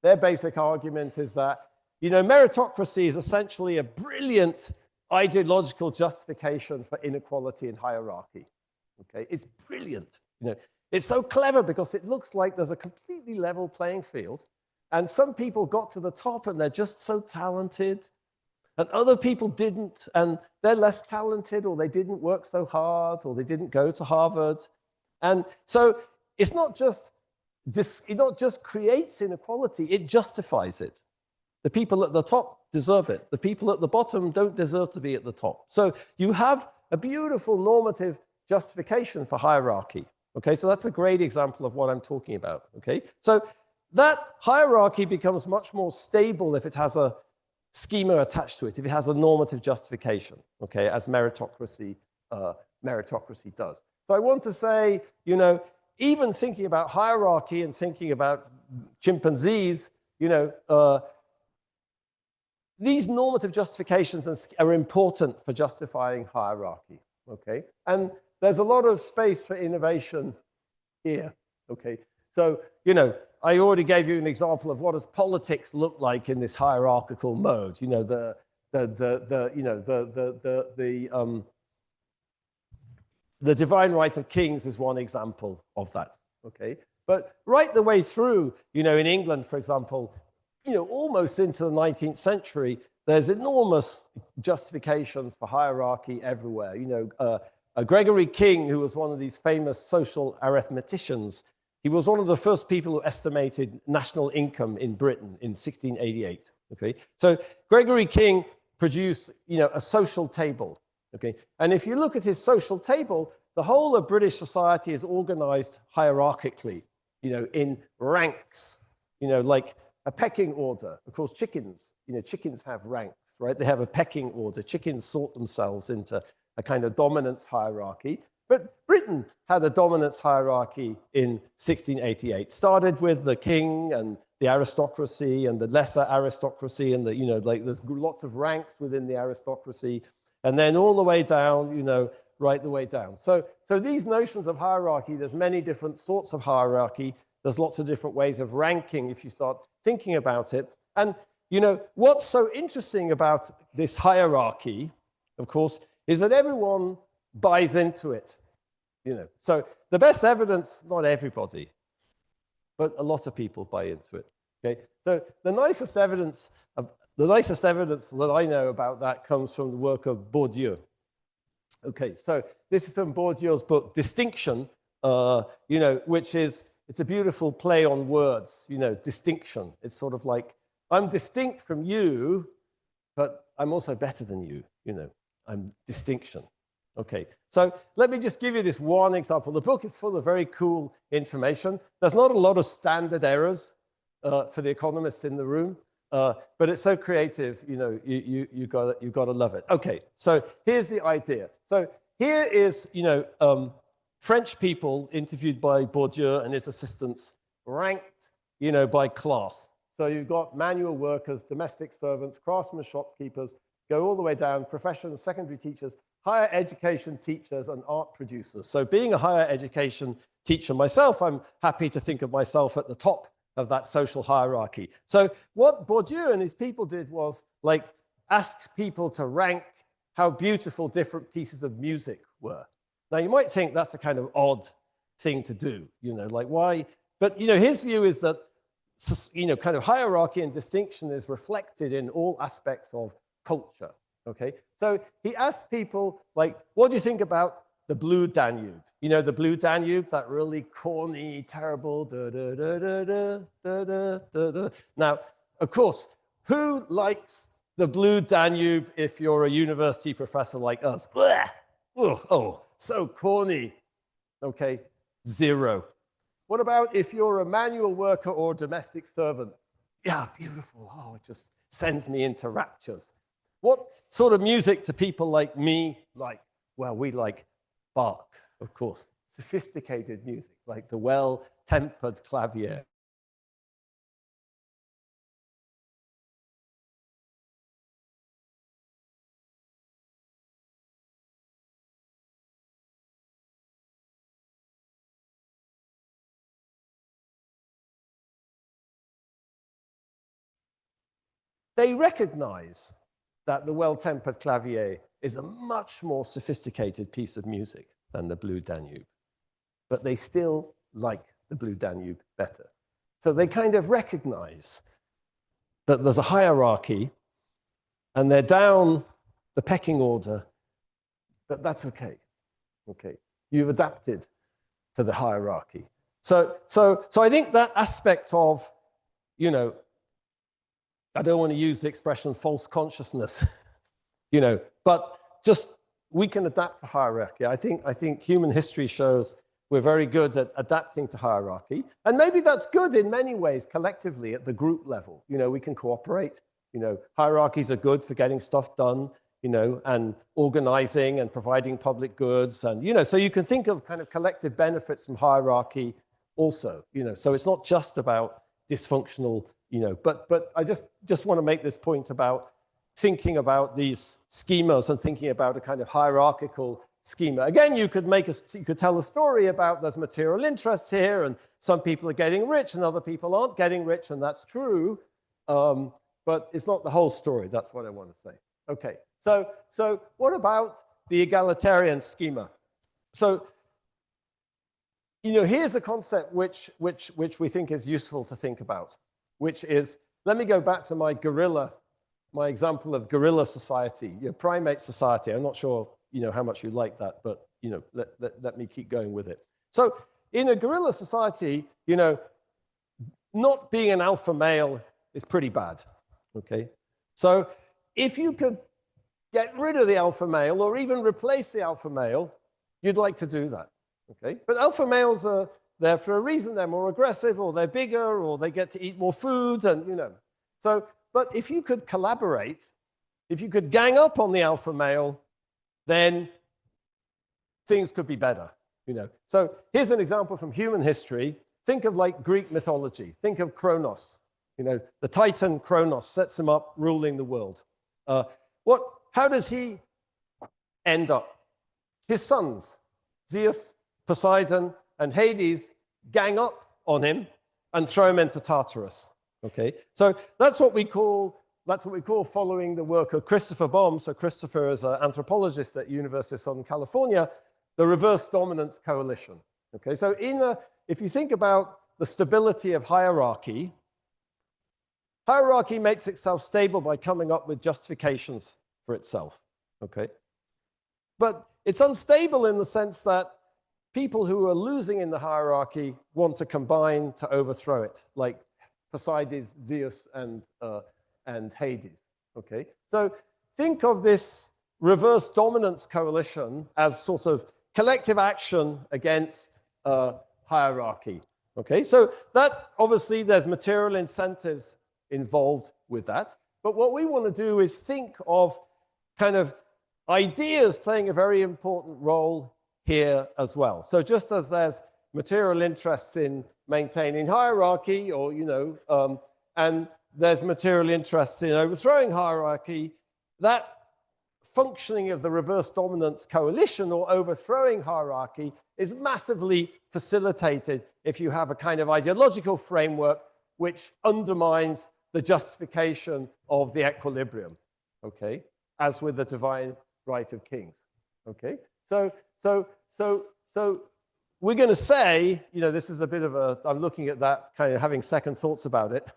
their basic argument is that, meritocracy is essentially a brilliant ideological justification for inequality and hierarchy. Okay, it's brilliant. It's so clever because it looks like there's a completely level playing field, and some people got to the top and they're just so talented, and other people didn't, and they're less talented, or they didn't work so hard, or they didn't go to Harvard. And so it not just creates inequality, it justifies it. The people at the top deserve it. The people at the bottom don't deserve to be at the top. So you have a beautiful normative justification for hierarchy. Okay, so that's a great example of what I'm talking about. Okay, so that hierarchy becomes much more stable if it has a schema attached to it, if it has a normative justification, okay, as meritocracy does. So I want to say, even thinking about hierarchy and thinking about chimpanzees, these normative justifications are important for justifying hierarchy, okay? And there's a lot of space for innovation here, okay? So, I already gave you an example of what does politics look like in this hierarchical mode. The divine right of kings is one example of that, okay? But right the way through, in England, for example, almost into the 19th century, there's enormous justifications for hierarchy everywhere. Gregory King, who was one of these famous social arithmeticians, He was one of the first people who estimated national income in Britain in 1688. Okay, so Gregory King produced, a social table. Okay, and if you look at his social table, the whole of British society is organized hierarchically, in ranks, like a pecking order. Of course, chickens have ranks, right? They have a pecking order. Chickens sort themselves into a kind of dominance hierarchy. But Britain had a dominance hierarchy in 1688. Started with the king and the aristocracy and the lesser aristocracy, and there's lots of ranks within the aristocracy, and then all the way down, right the way down. So these notions of hierarchy, there's many different sorts of hierarchy. There's lots of different ways of ranking if you start thinking about it. And what's so interesting about this hierarchy, of course, is that everyone buys into it. So the best evidence, not everybody, but a lot of people buy into it. Okay, so the nicest evidence that I know about that comes from the work of Bourdieu. Okay, so this is from Bourdieu's book Distinction, which is, it's a beautiful play on words. Distinction. It's sort of like, I'm distinct from you, but I'm also better than you. I'm distinction. Okay, so let me just give you this one example. The book is full of very cool information. There's not a lot of standard errors for the economists in the room, but it's so creative, you got to love it. Okay, so here's the idea. So here is, French people interviewed by Bourdieu and his assistants, ranked, by class. So you've got manual workers, domestic servants, craftsmen, shopkeepers, go all the way down, professionals, secondary teachers, higher education teachers, and art producers. So being a higher education teacher myself, I'm happy to think of myself at the top of that social hierarchy. So what Bourdieu and his people did was ask people to rank how beautiful different pieces of music were. Now you might think that's a kind of odd thing to do, why? But his view is that kind of hierarchy and distinction is reflected in all aspects of culture. Okay, so he asked people, what do you think about the Blue Danube? The Blue Danube, that really corny, terrible, da, da, da, da, da, da, da, da. Now, of course, who likes the Blue Danube if you're a university professor like us? Oh, so corny. Okay, 0. What about if you're a manual worker or domestic servant? Yeah, beautiful. Oh, it just sends me into raptures. What sort of music do people like me like? Well, we like Bach, of course. Sophisticated music, like the well-tempered clavier. They recognize that the well-tempered clavier is a much more sophisticated piece of music than the Blue Danube, but they still like the Blue Danube better. So they kind of recognize that there's a hierarchy and they're down the pecking order, but that's okay. Okay, you've adapted to the hierarchy. So I think that aspect of, I don't want to use the expression false consciousness, but just we can adapt to hierarchy. I think human history shows we're very good at adapting to hierarchy. And maybe that's good in many ways collectively at the group level. We can cooperate. Hierarchies are good for getting stuff done, and organizing and providing public goods. And, so you can think of kind of collective benefits from hierarchy also, so it's not just about dysfunctional, but I just want to make this point about thinking about these schemas and thinking about a kind of hierarchical schema. Again, you could tell a story about there's material interests here and some people are getting rich and other people aren't getting rich, and that's true, but it's not the whole story. That's what I want to say. Okay, so what about the egalitarian schema? So, here's a concept which we think is useful to think about, which is, let me go back to my example of gorilla society, primate society. I'm not sure, how much you like that, but, let me keep going with it. So in a gorilla society, you know, not being an alpha male is pretty bad, okay? So if you could get rid of the alpha male or even replace the alpha male, you'd like to do that, okay? But alpha males are there for a reason. They're more aggressive, or they're bigger, or they get to eat more food, and, you know. So, but if you could collaborate, if you could gang up on the alpha male, then things could be better, you know. So here's an example from human history. Think of like Greek mythology. Think of Kronos. You know, the Titan Kronos sets him up ruling the world. How does he end up? His sons, Zeus, Poseidon, and Hades, gang up on him and throw him into Tartarus. Okay, so that's what we call following the work of Christopher Baum. So Christopher is an anthropologist at University of Southern California, the reverse dominance coalition. Okay, so if you think about the stability of hierarchy, hierarchy makes itself stable by coming up with justifications for itself. Okay, but it's unstable in the sense that people who are losing in the hierarchy want to combine to overthrow it, like Poseidon, Zeus, and Hades. Okay, so think of this reverse dominance coalition as sort of collective action against hierarchy. Okay, so that obviously there's material incentives involved with that. But what we want to do is think of kind of ideas playing a very important role here as well. So just as there's material interests in maintaining hierarchy, or, you know, and there's material interests in overthrowing hierarchy, that functioning of the reverse dominance coalition or overthrowing hierarchy is massively facilitated if you have a kind of ideological framework which undermines the justification of the equilibrium, okay, as with the divine right of kings, okay? So we're going to say, you know, this is a bit of a, I'm looking at that, kind of having second thoughts about it,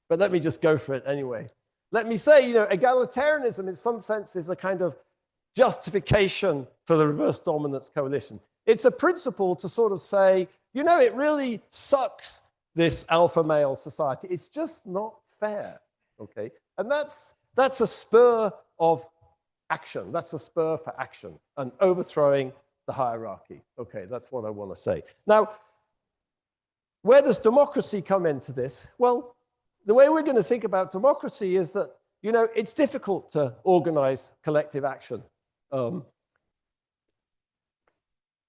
but let me just go for it anyway. Let me say, you know, egalitarianism in some sense is a kind of justification for the reverse dominance coalition. It's a principle to sort of say, you know, it really sucks, this alpha male society. It's just not fair, okay? And that's a spur of action. That's a spur for action and overthrowing the hierarchy. Okay, that's what I want to say. Now, where does democracy come into this? Well, the way we're going to think about democracy is that, you know, it's difficult to organize collective action.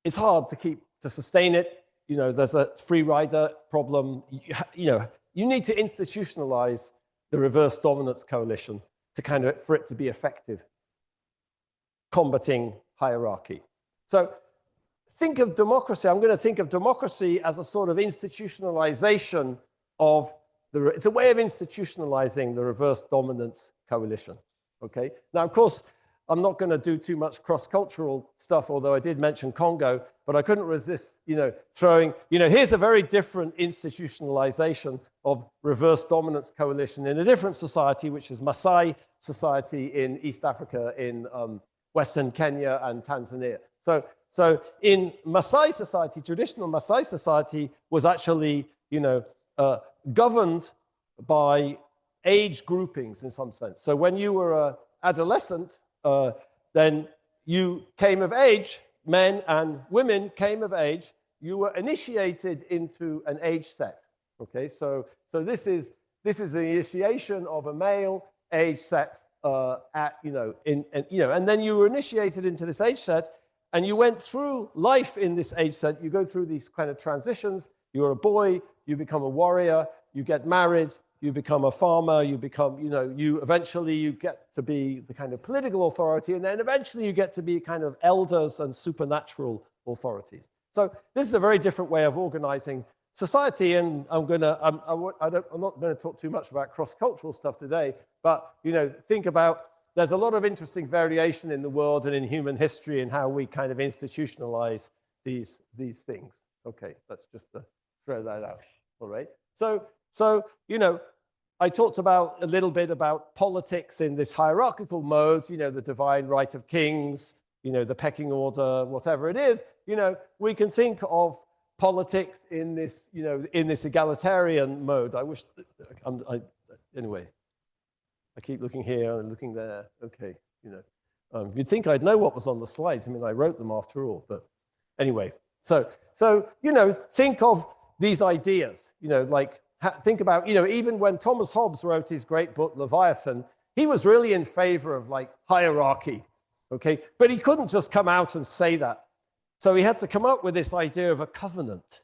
It's hard to sustain it. You know, there's a free rider problem. You know, you need to institutionalize the reverse dominance coalition to kind of, for it to be effective, combating hierarchy. So think of democracy. I'm going to think of democracy as a sort of institutionalization of it's a way of institutionalizing the reverse dominance coalition. Okay. Now, of course, I'm not going to do too much cross-cultural stuff, although I did mention Congo, but I couldn't resist, you know, throwing, you know, here's a very different institutionalization of reverse dominance coalition in a different society, which is Maasai society in East Africa, in Western Kenya and Tanzania. So in Maasai society, traditional Maasai society was actually, you know, governed by age groupings in some sense. So when you were an adolescent, then you came of age, men and women came of age, you were initiated into an age set. Okay, so this is the initiation of a male age set and then you were initiated into this age set, and you went through life in this age set. You go through these kind of transitions. You're a boy, you become a warrior, you get married, you become a farmer, you become, you know, eventually you get to be the kind of political authority, and then eventually you get to be kind of elders and supernatural authorities. So this is a very different way of organizing society, and I'm not going to talk too much about cross-cultural stuff today, but, you know, think about, there's a lot of interesting variation in the world and in human history and how we kind of institutionalize these things. Okay, let's just throw that out, all right? So, you know, I talked about a little bit about politics in this hierarchical mode, you know, the divine right of kings, you know, the pecking order, whatever it is. You know, we can think of politics in this, in this egalitarian mode. I wish, anyway, I keep looking here and looking there. Okay, you'd think I'd know what was on the slides. I mean, I wrote them after all, but anyway. So think of these ideas, like think about, even when Thomas Hobbes wrote his great book, Leviathan, he was really in favor of like hierarchy, okay? But he couldn't just come out and say that. So he had to come up with this idea of a covenant.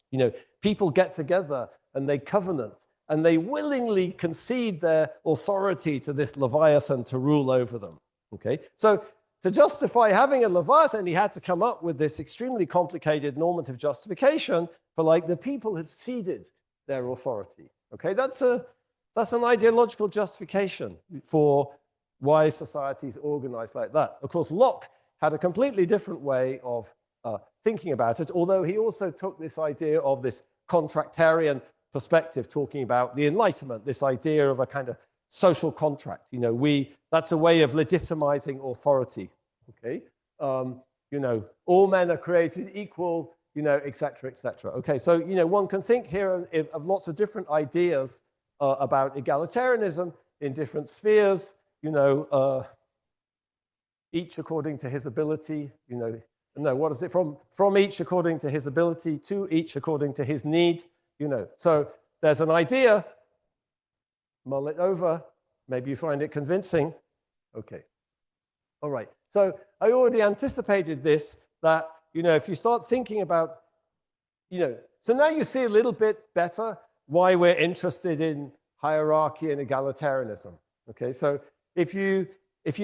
People get together and they covenant and they willingly concede their authority to this Leviathan to rule over them, okay? So to justify having a Leviathan, he had to come up with this extremely complicated normative justification for like the people had ceded their authority, okay? That's an ideological justification for why societies organize like that. Of course, Locke had a completely different way of thinking about it, although he also took this idea of this contractarian perspective, talking about the Enlightenment, this idea of a kind of social contract. That's a way of legitimizing authority, okay? All men are created equal, et cetera, et cetera. Okay, so, one can think here of lots of different ideas about egalitarianism in different spheres, each according to his ability, no, what is it? From each according to his ability to each according to his need, So there's an idea, mull it over, maybe you find it convincing. Okay, all right. So I already anticipated this, that, if you start thinking about, so now you see a little bit better why we're interested in hierarchy and egalitarianism. Okay, so if you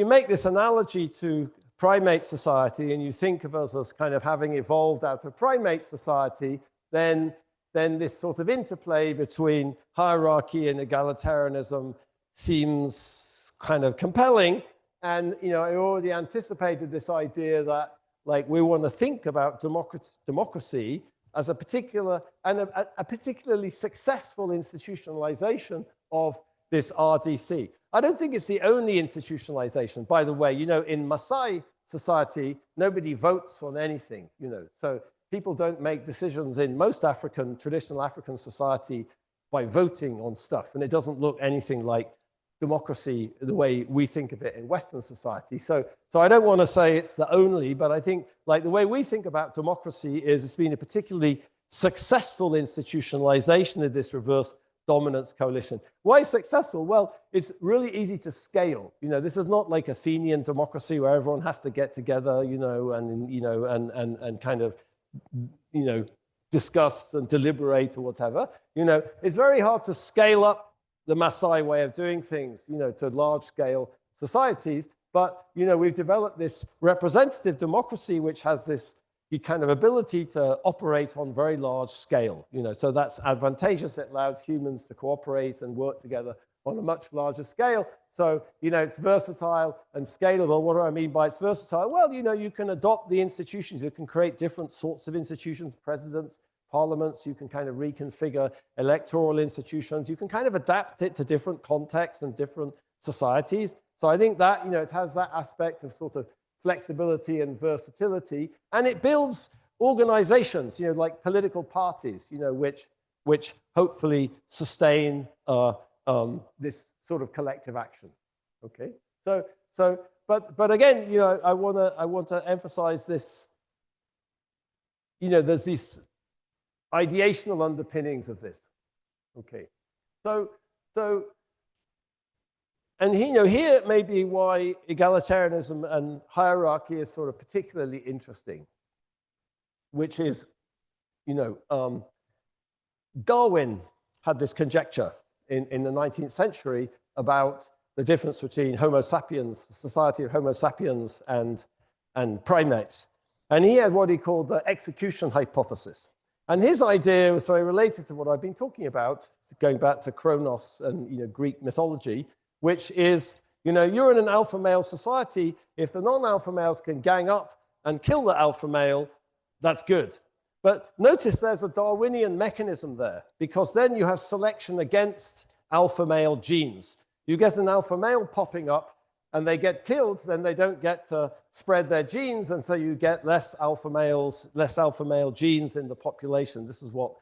make this analogy to primate society and you think of us as kind of having evolved out of primate society, then this sort of interplay between hierarchy and egalitarianism seems kind of compelling. And I already anticipated this idea that like we want to think about democracy as a particular and a particularly successful institutionalization of this RDC. I don't think it's the only institutionalization. By the way, in Maasai society, nobody votes on anything, So people don't make decisions in most traditional African society by voting on stuff. And it doesn't look anything like democracy the way we think of it in Western society. So I don't want to say it's the only, but I think like the way we think about democracy is it's been a particularly successful institutionalization of this reverse dominance coalition. Why successful? Well, it's really easy to scale. This is not like Athenian democracy where everyone has to get together, and kind of, discuss and deliberate or whatever. It's very hard to scale up the Maasai way of doing things, to large-scale societies. But, we've developed this representative democracy which has this kind of ability to operate on very large scale, so that's advantageous. It allows humans to cooperate and work together on a much larger scale. So, it's versatile and scalable. What do I mean by it's versatile? Well, you can adopt the institutions. You can create different sorts of institutions, presidents, parliaments. You can kind of reconfigure electoral institutions. You can kind of adapt it to different contexts and different societies. So I think that, it has that aspect of sort of flexibility and versatility, and it builds organizations, like political parties, which hopefully sustain this sort of collective action. Okay, but again, I want to emphasize this. There's these ideational underpinnings of this. Okay, and here may be why egalitarianism and hierarchy is sort of particularly interesting, which is, Darwin had this conjecture in the 19th century about the difference between Homo sapiens, society of Homo sapiens and primates. And he had what he called the execution hypothesis. And his idea was very related to what I've been talking about, going back to Kronos and Greek mythology, which is, you're in an alpha male society. If the non-alpha males can gang up and kill the alpha male, that's good. But notice there's a Darwinian mechanism there, because then you have selection against alpha male genes. You get an alpha male popping up, and they get killed, then they don't get to spread their genes, and so you get less alpha male genes in the population. This is what,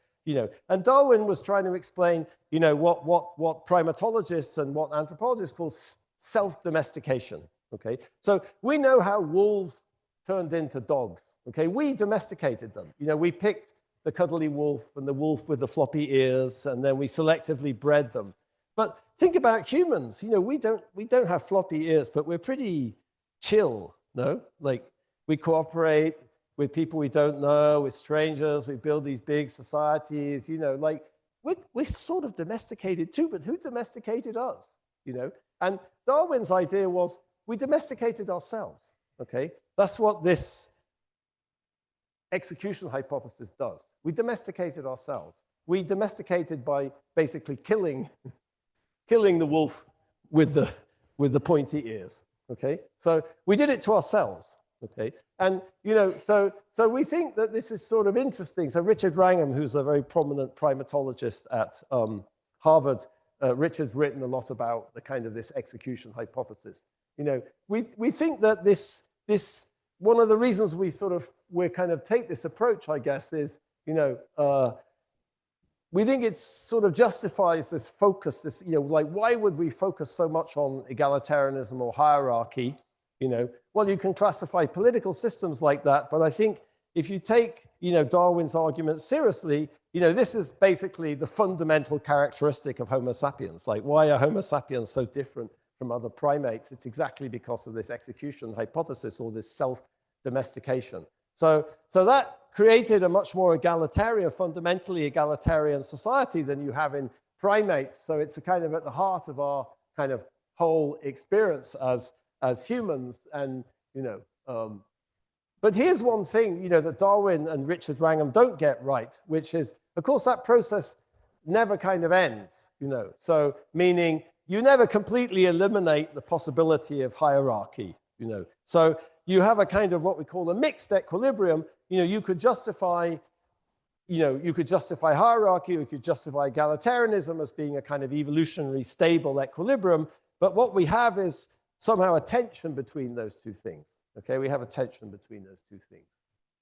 and Darwin was trying to explain, what primatologists and what anthropologists call self-domestication, okay? So we know how wolves turned into dogs, okay? We domesticated them. We picked the cuddly wolf and the wolf with the floppy ears, and then we selectively bred them. But think about humans. We don't have floppy ears, but we're pretty chill, no? Like, we cooperate with people we don't know, with strangers. We build these big societies. Like, we're sort of domesticated too. But who domesticated us? And Darwin's idea was we domesticated ourselves. Okay, that's what this execution hypothesis does. We domesticated ourselves. We domesticated by basically killing the wolf with the pointy ears. Okay, so we did it to ourselves. Okay, and so we think that this is sort of interesting. So Richard Wrangham, who's a very prominent primatologist at Harvard, Richard's written a lot about the kind of this execution hypothesis. We think that this one of the reasons we kind of take this approach, I guess, is we think it sort of justifies this focus, like, why would we focus so much on egalitarianism or hierarchy? Well, you can classify political systems like that, but I think if you take, Darwin's argument seriously, this is basically the fundamental characteristic of Homo sapiens. Like, why are Homo sapiens so different from other primates? It's exactly because of this execution hypothesis, or this self-domestication. So that created a much more egalitarian, fundamentally egalitarian society than you have in primates. So it's a kind of at the heart of our kind of whole experience as humans. And, but here's one thing, that Darwin and Richard Wrangham don't get right, which is, of course, that process never kind of ends, So meaning you never completely eliminate the possibility of hierarchy, So you have a kind of what we call a mixed equilibrium. You could justify, hierarchy, you could justify egalitarianism as being a kind of evolutionary stable equilibrium. But what we have is somehow a tension between those two things. Okay, we have a tension between those two things.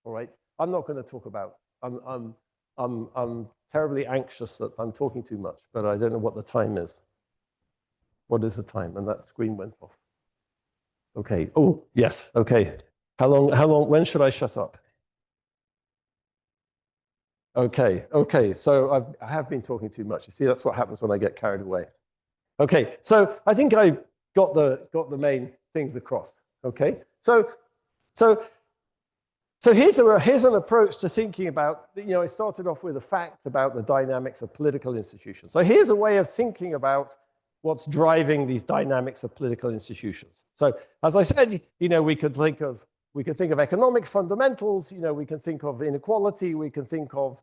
All right, I'm not going to talk about. I'm terribly anxious that I'm talking too much, but I don't know what the time is. What is the time? And that screen went off. Okay. Oh, yes. Okay. How long? When should I shut up? Okay. Okay. So I have been talking too much. You see, that's what happens when I get carried away. Okay. So I think I got the main things across. Okay. So here's an approach to thinking about. I started off with a fact about the dynamics of political institutions. So here's a way of thinking about what's driving these dynamics of political institutions. So as I said, we could think of economic fundamentals, we can think of inequality, we can think of,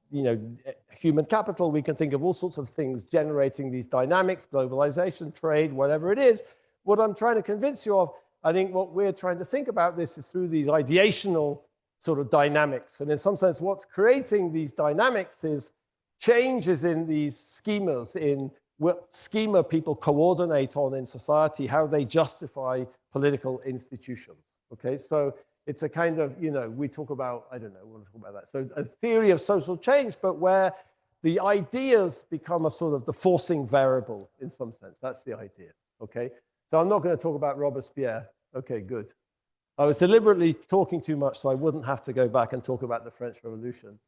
human capital, we can think of all sorts of things generating these dynamics, globalization, trade, whatever it is. What I'm trying to convince you of, I think what we're trying to think about this is through these ideational sort of dynamics. And in some sense, what's creating these dynamics is changes in these schemas, in what schema people coordinate on in society, how they justify political institutions. Okay, so it's a kind of, we talk about, I don't know, we'll talk about that. So a theory of social change, but where the ideas become a sort of the forcing variable in some sense. That's the idea. Okay, so I'm not going to talk about Robespierre. Okay, good. I was deliberately talking too much so I wouldn't have to go back and talk about the French Revolution.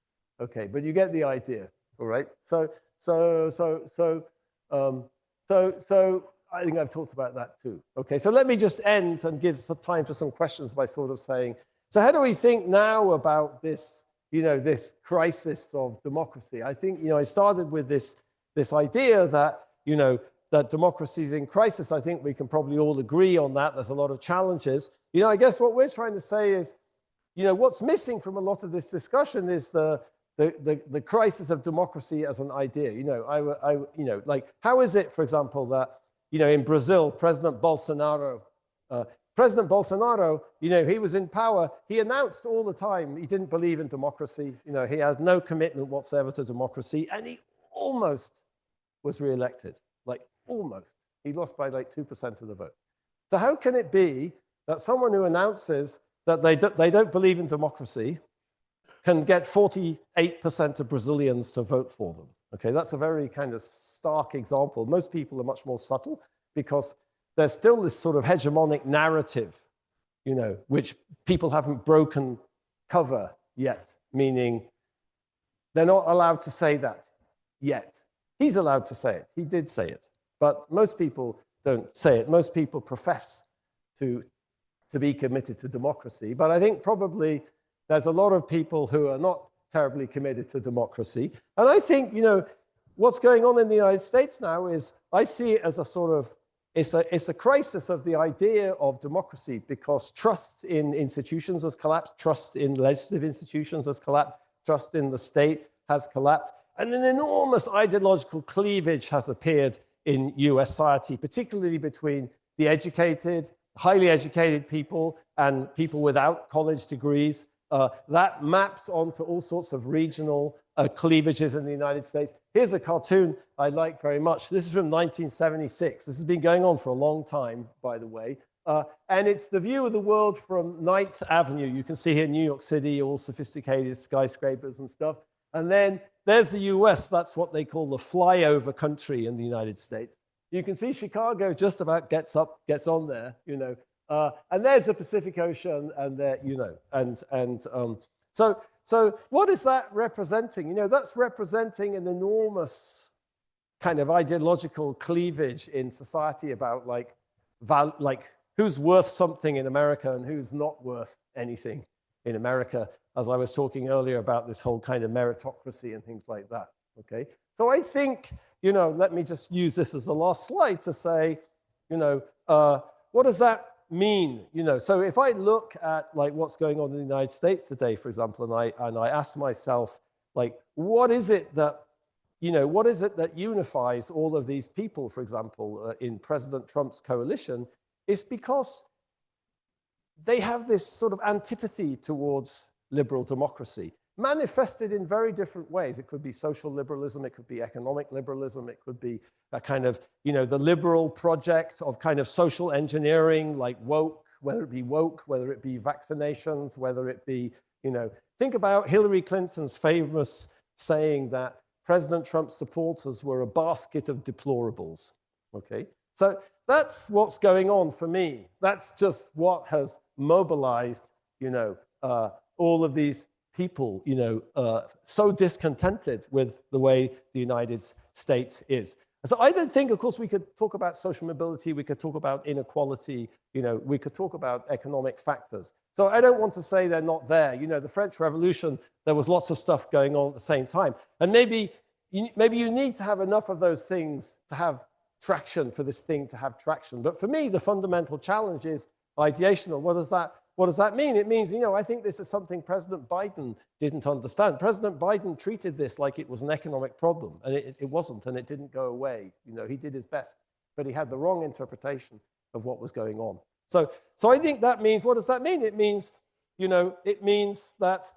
Okay, but you get the idea. All right. So I think I've talked about that too. Okay, so let me just end and give some time for some questions by sort of saying, so how do we think now about this, this crisis of democracy? I think, I started with this idea that, that democracy is in crisis. I think we can probably all agree on that. There's a lot of challenges. I guess what we're trying to say is, what's missing from a lot of this discussion is the crisis of democracy as an idea. Like, how is it, for example, that, in Brazil, President Bolsonaro, he was in power. He announced all the time he didn't believe in democracy. He has no commitment whatsoever to democracy, and he almost was reelected. Like, almost. He lost by like 2% of the vote. So how can it be that someone who announces that they don't believe in democracy can get 48% of Brazilians to vote for them? Okay, that's a very kind of stark example. Most people are much more subtle because there's still this sort of hegemonic narrative, you know, which people haven't broken cover yet, meaning they're not allowed to say that yet. He's allowed to say it. He did say it. But most people don't say it. Most people profess to be committed to democracy. But I think probably there's a lot of people who are not terribly committed to democracy. And I think, you know, what's going on in the United States now is I see it as a sort of, it's a crisis of the idea of democracy because trust in institutions has collapsed, trust in legislative institutions has collapsed, trust in the state has collapsed, and an enormous ideological cleavage has appeared in US society, particularly between the educated, highly educated people and people without college degrees. That maps onto all sorts of regional cleavages in the United States. Here's a cartoon I like very much. This is from 1976. This has been going on for a long time, by the way. And it's the view of the world from 9th Avenue. You can see here New York City, all sophisticated skyscrapers and stuff. And then there's the US. That's what they call the flyover country in the United States. You can see Chicago just about gets on there, you know. And there's the Pacific Ocean, and there, you know, so what is that representing? You know, that's representing an enormous kind of ideological cleavage in society about like who's worth something in America and who's not worth anything in America, as I was talking earlier about this whole kind of meritocracy and things like that, okay? So I think, you know, let me just use this as the last slide to say, you know, what does that mean? You know, so if I look at like what's going on in the United States today, for example, and I ask myself, like, what is it that, you know, what is it that unifies all of these people, for example, in President Trump's coalition? It's because they have this sort of antipathy towards liberal democracy, manifested in very different ways. It could be social liberalism, it could be economic liberalism, it could be a kind of, you know, the liberal project of kind of social engineering, like woke, whether it be vaccinations, whether it be, you know, think about Hillary Clinton's famous saying that President Trump's supporters were a basket of deplorables, okay? So that's what's going on for me. That's just what has mobilized, you know, all of these people, you know, so discontented with the way the United States is. So I don't think, of course, we could talk about social mobility, we could talk about inequality, you know, we could talk about economic factors. So I don't want to say they're not there. You know, the French Revolution, there was lots of stuff going on at the same time. And maybe you need to have enough of those things to have traction for this thing to have traction. But for me, the fundamental challenge is ideational. What does that mean? It means, you know, I think this is something President Biden didn't understand. President Biden treated this like it was an economic problem, and it wasn't, and it didn't go away. You know, he did his best, but he had the wrong interpretation of what was going on. So I think that means, what does that mean? It means, you know, it means that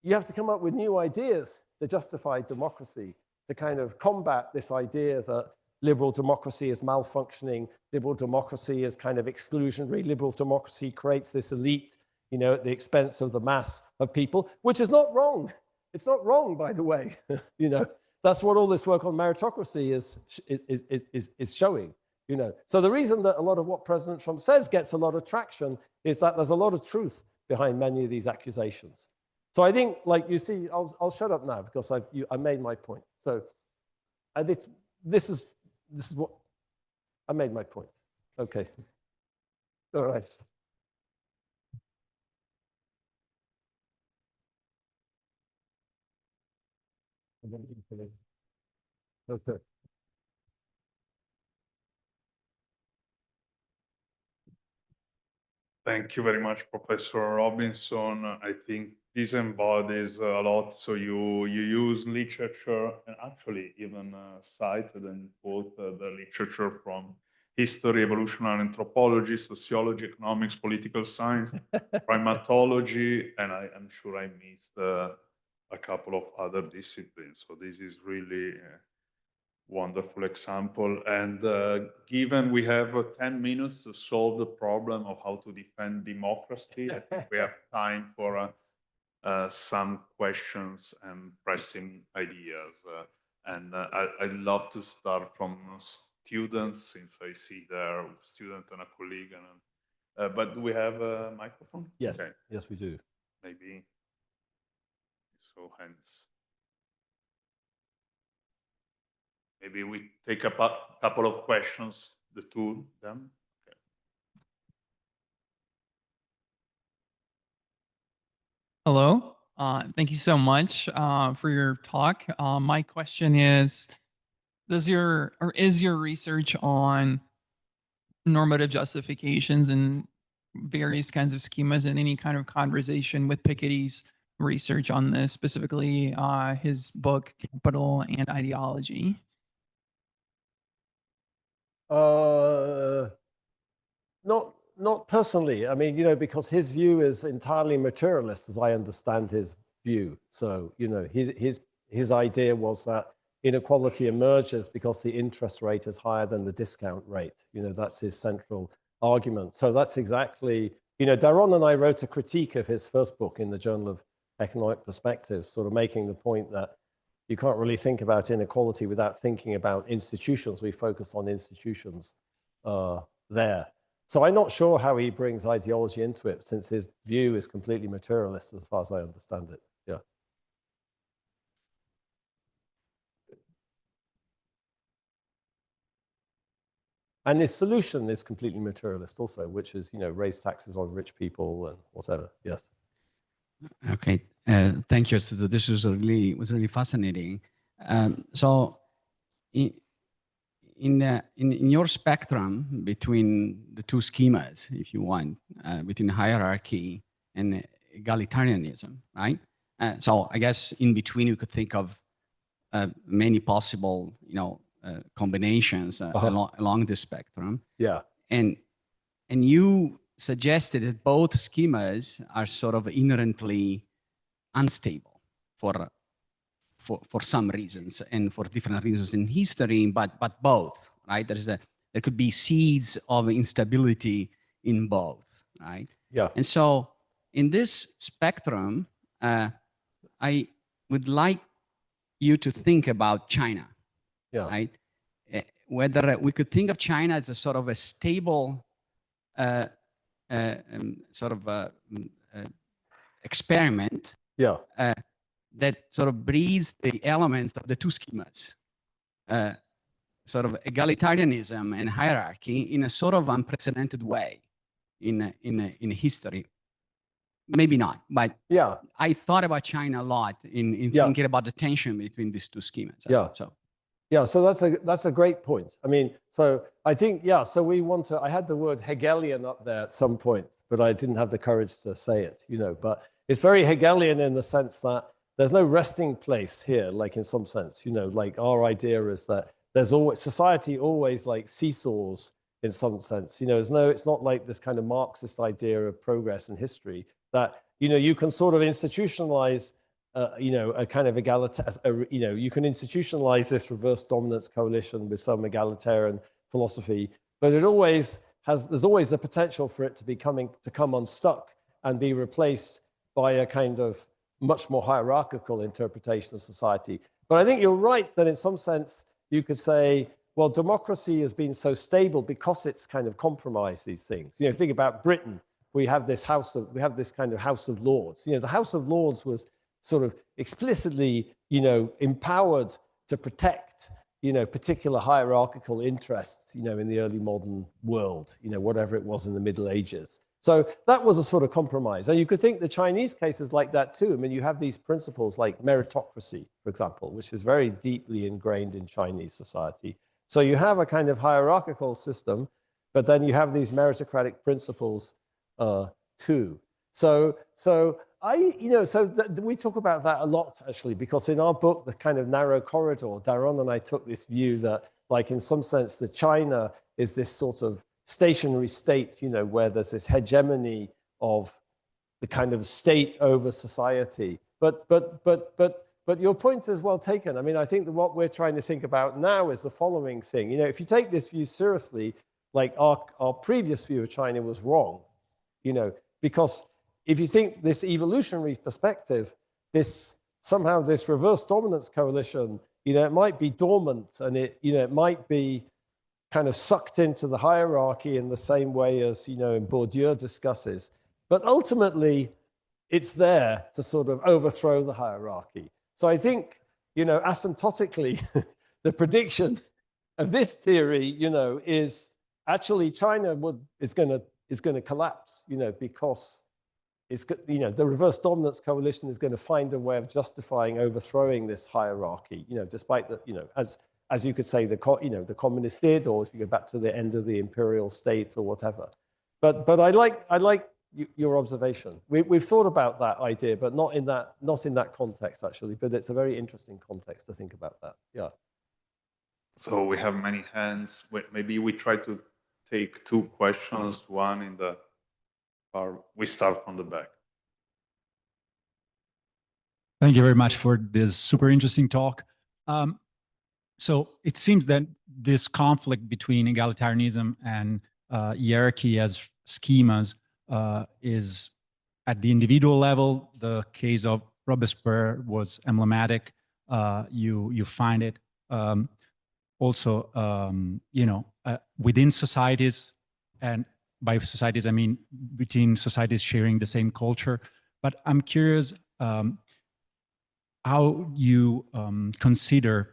you have to come up with new ideas to justify democracy, to kind of combat this idea that liberal democracy is malfunctioning, liberal democracy is kind of exclusionary, liberal democracy creates this elite, you know, at the expense of the mass of people, which is not wrong. It's not wrong, by the way. You know, that's what all this work on meritocracy is showing, you know. So the reason that a lot of what President Trump says gets a lot of traction is that there's a lot of truth behind many of these accusations. So I think, like you see, I'll shut up now because I made my point. So this is what I made my point. Okay. All right. Okay. Thank you very much, Professor Robinson. I think this embodies a lot. So you use literature and actually even cited and quote the literature from history, evolutionary anthropology, sociology, economics, political science, primatology, and I'm sure I missed a couple of other disciplines. So this is really wonderful example. And given we have 10 minutes to solve the problem of how to defend democracy, I think we have time for some questions and pressing ideas. And I'd love to start from students, since I see there a student and a colleague. But do we have a microphone? Yes, Okay. yes, we do. Maybe so hands. Maybe we take a couple of questions, the two of them. Okay. Hello. Thank you so much for your talk. My question is, is your research on normative justifications and various kinds of schemas and any kind of conversation with Piketty's research on this, specifically his book, Capital and Ideology? Not personally. I mean, because his view is entirely materialist, as I understand his view. So, his idea was that inequality emerges because the interest rate is higher than the discount rate. That's his central argument. So that's exactly, Daron and I wrote a critique of his first book in the Journal of Economic Perspectives, sort of making the point that you can't really think about inequality without thinking about institutions. We focus on institutions there. So I'm not sure how he brings ideology into it, since his view is completely materialist as far as I understand it. Yeah. And his solution is completely materialist also, which is, raise taxes on rich people and whatever. Yes. Okay. Thank you. So this was really fascinating. So in your spectrum between the two schemas, if you want, between hierarchy and egalitarianism, right? So I guess in between you could think of many possible, combinations along the spectrum. Yeah. And you suggested that both schemas are sort of inherently unstable for some reasons and for different reasons in history, but both, right? There could be seeds of instability in both, right? Yeah. And so in this spectrum, I would like you to think about China, right? Whether we could think of China as a sort of a stable experiment, that sort of breeds the elements of the two schemas, sort of egalitarianism and hierarchy, in a sort of unprecedented way in history. Maybe not, but I thought about China a lot in thinking about the tension between these two schemas. So that's a great point. I mean, so I think, so we want to, I had the word Hegelian up there at some point, but I didn't have the courage to say it, but it's very Hegelian in the sense that there's no resting place here, like in some sense, like our idea is that there's always, society always like seesaws in some sense, it's not like this kind of Marxist idea of progress in history that, you can sort of institutionalize a kind of you can institutionalize this reverse dominance coalition with some egalitarian philosophy, but there's always the potential for it to come unstuck and be replaced by a kind of much more hierarchical interpretation of society. But I think you're right that in some sense you could say, well, democracy has been so stable because it's kind of compromised these things. Think about Britain. We have this kind of House of Lords. The House of Lords was sort of explicitly, empowered to protect, particular hierarchical interests, in the early modern world, whatever it was in the Middle Ages. So that was a sort of compromise. And you could think the Chinese case is like that too. I mean, you have these principles like meritocracy, for example, which is very deeply ingrained in Chinese society. So you have a kind of hierarchical system, but then you have these meritocratic principles too. So we talk about that a lot, actually, because in our book, The Kind of Narrow Corridor, Daron and I took this view that, like, in some sense, that China is this sort of stationary state, where there's this hegemony of the kind of state over society. But but your point is well taken. I mean, I think that what we're trying to think about now is the following thing. You know, if you take this view seriously, like our previous view of China was wrong, you know, because if you think this evolutionary perspective, somehow this reverse dominance coalition, you know, it might be dormant and it might be kind of sucked into the hierarchy in the same way as, you know, Bourdieu discusses. But ultimately, it's there to sort of overthrow the hierarchy. So I think, you know, asymptotically, the prediction of this theory, you know, is actually China is going to collapse, you know, because it's, you know, the reverse dominance coalition is going to find a way of justifying overthrowing this hierarchy, you know, despite the, you know, as you could say, the communists did, or if you go back to the end of the imperial state or whatever. But I like your observation. We've thought about that idea, but not in that context actually. But it's a very interesting context to think about that. Yeah. So we have many hands. Maybe we try to take two questions. One in the far. We start from the back. Thank you very much for this super interesting talk. So it seems that this conflict between egalitarianism and hierarchy as schemas is at the individual level. The case of Robespierre was emblematic. You find it also, you know, within societies, and by societies I mean between societies sharing the same culture. But I'm curious how you consider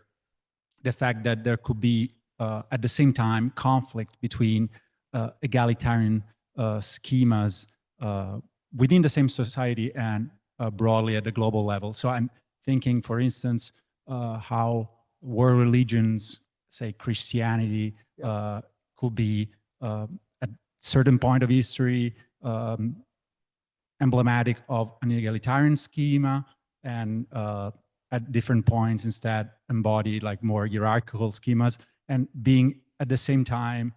the fact that there could be, at the same time, conflict between egalitarian schemas within the same society and broadly at the global level. So I'm thinking, for instance, how world religions, say Christianity, could be at certain point of history emblematic of an egalitarian schema, and at different points instead embody like more hierarchical schemas, and being at the same time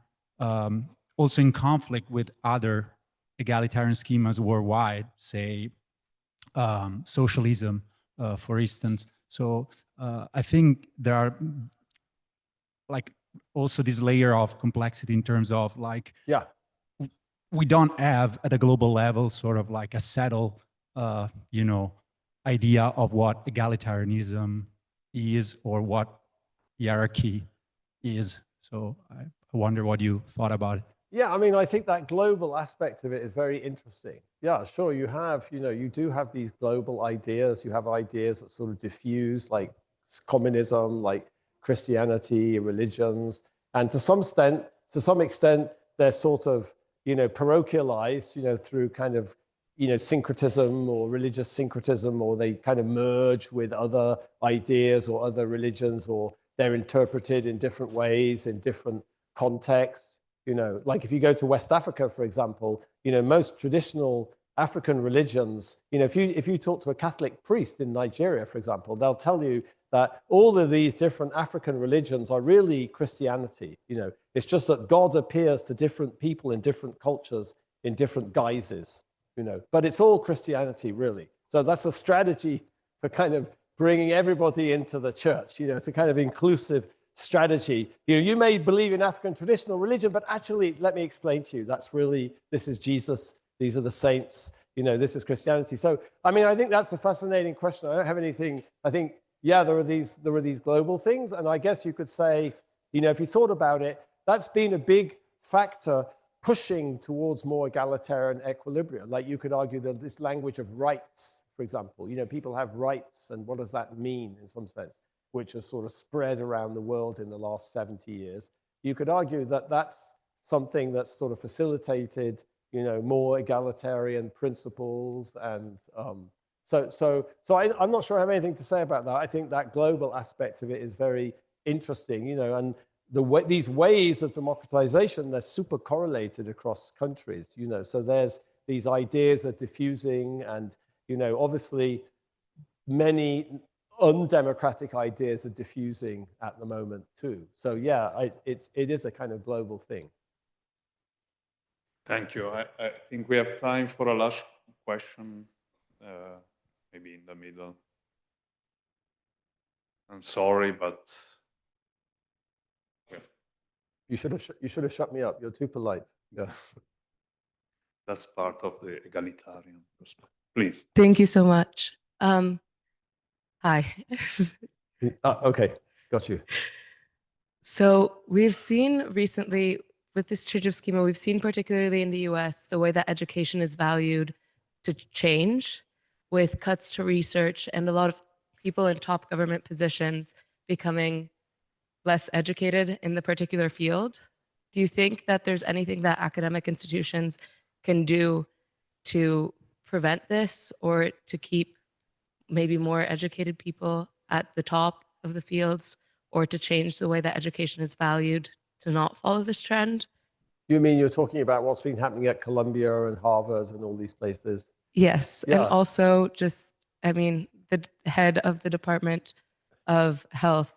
also in conflict with other egalitarian schemas worldwide, say socialism, for instance. So I think there are like also this layer of complexity in terms of like, yeah, we don't have at a global level sort of like a settled, you know, idea of what egalitarianism is or what hierarchy is. So I wonder what you thought about it. Yeah, I mean, I think that global aspect of it is very interesting. Yeah, sure, you have, you know, you do have these global ideas. You have ideas that sort of diffuse, like communism, like Christianity, religions, and to some extent, they're sort of, you know, parochialized, you know, through kind of, you know, syncretism or religious syncretism, or they kind of merge with other ideas or other religions, or they're interpreted in different ways in different contexts. You know, like if you go to West Africa, for example, you know, most traditional African religions, you know, if you talk to a Catholic priest in Nigeria, for example, they'll tell you that all of these different African religions are really Christianity. You know, it's just that God appears to different people in different cultures in different guises, you know, but it's all Christianity, really. So that's a strategy for kind of bringing everybody into the church. You know, it's a kind of inclusive strategy. You know, you may believe in African traditional religion, but actually, let me explain to you, that's really, this is Jesus, these are the saints, you know, this is Christianity. So, I mean, I think that's a fascinating question. I don't have anything, I think, yeah, there are these global things. And I guess you could say, you know, if you thought about it, that's been a big factor pushing towards more egalitarian equilibrium. Like you could argue that this language of rights, for example, you know, people have rights, and what does that mean in some sense, which has sort of spread around the world in the last 70 years. You could argue that that's something that's sort of facilitated, you know, more egalitarian principles. And so I'm not sure I have anything to say about that. I think that global aspect of it is very interesting, you know, and these waves of democratization, they're super correlated across countries, you know, so there's these ideas of diffusing, and, you know, obviously many undemocratic ideas are diffusing at the moment too. So yeah, it is a kind of global thing. Thank you. I think we have time for a last question, maybe in the middle. I'm sorry, but You should have shut me up. You're too polite. Yeah. that's part of the egalitarian perspective. Please. Thank you so much. Hi. Okay, got you. So we've seen recently with this change of schema, we've seen particularly in the US, the way that education is valued to change with cuts to research and a lot of people in top government positions becoming less educated in the particular field. Do you think that there's anything that academic institutions can do to prevent this or to keep maybe more educated people at the top of the fields, or to change the way that education is valued to not follow this trend? You mean you're talking about what's been happening at Columbia and Harvard and all these places? Yes. Yeah. And also just, I mean, the head of the Department of Health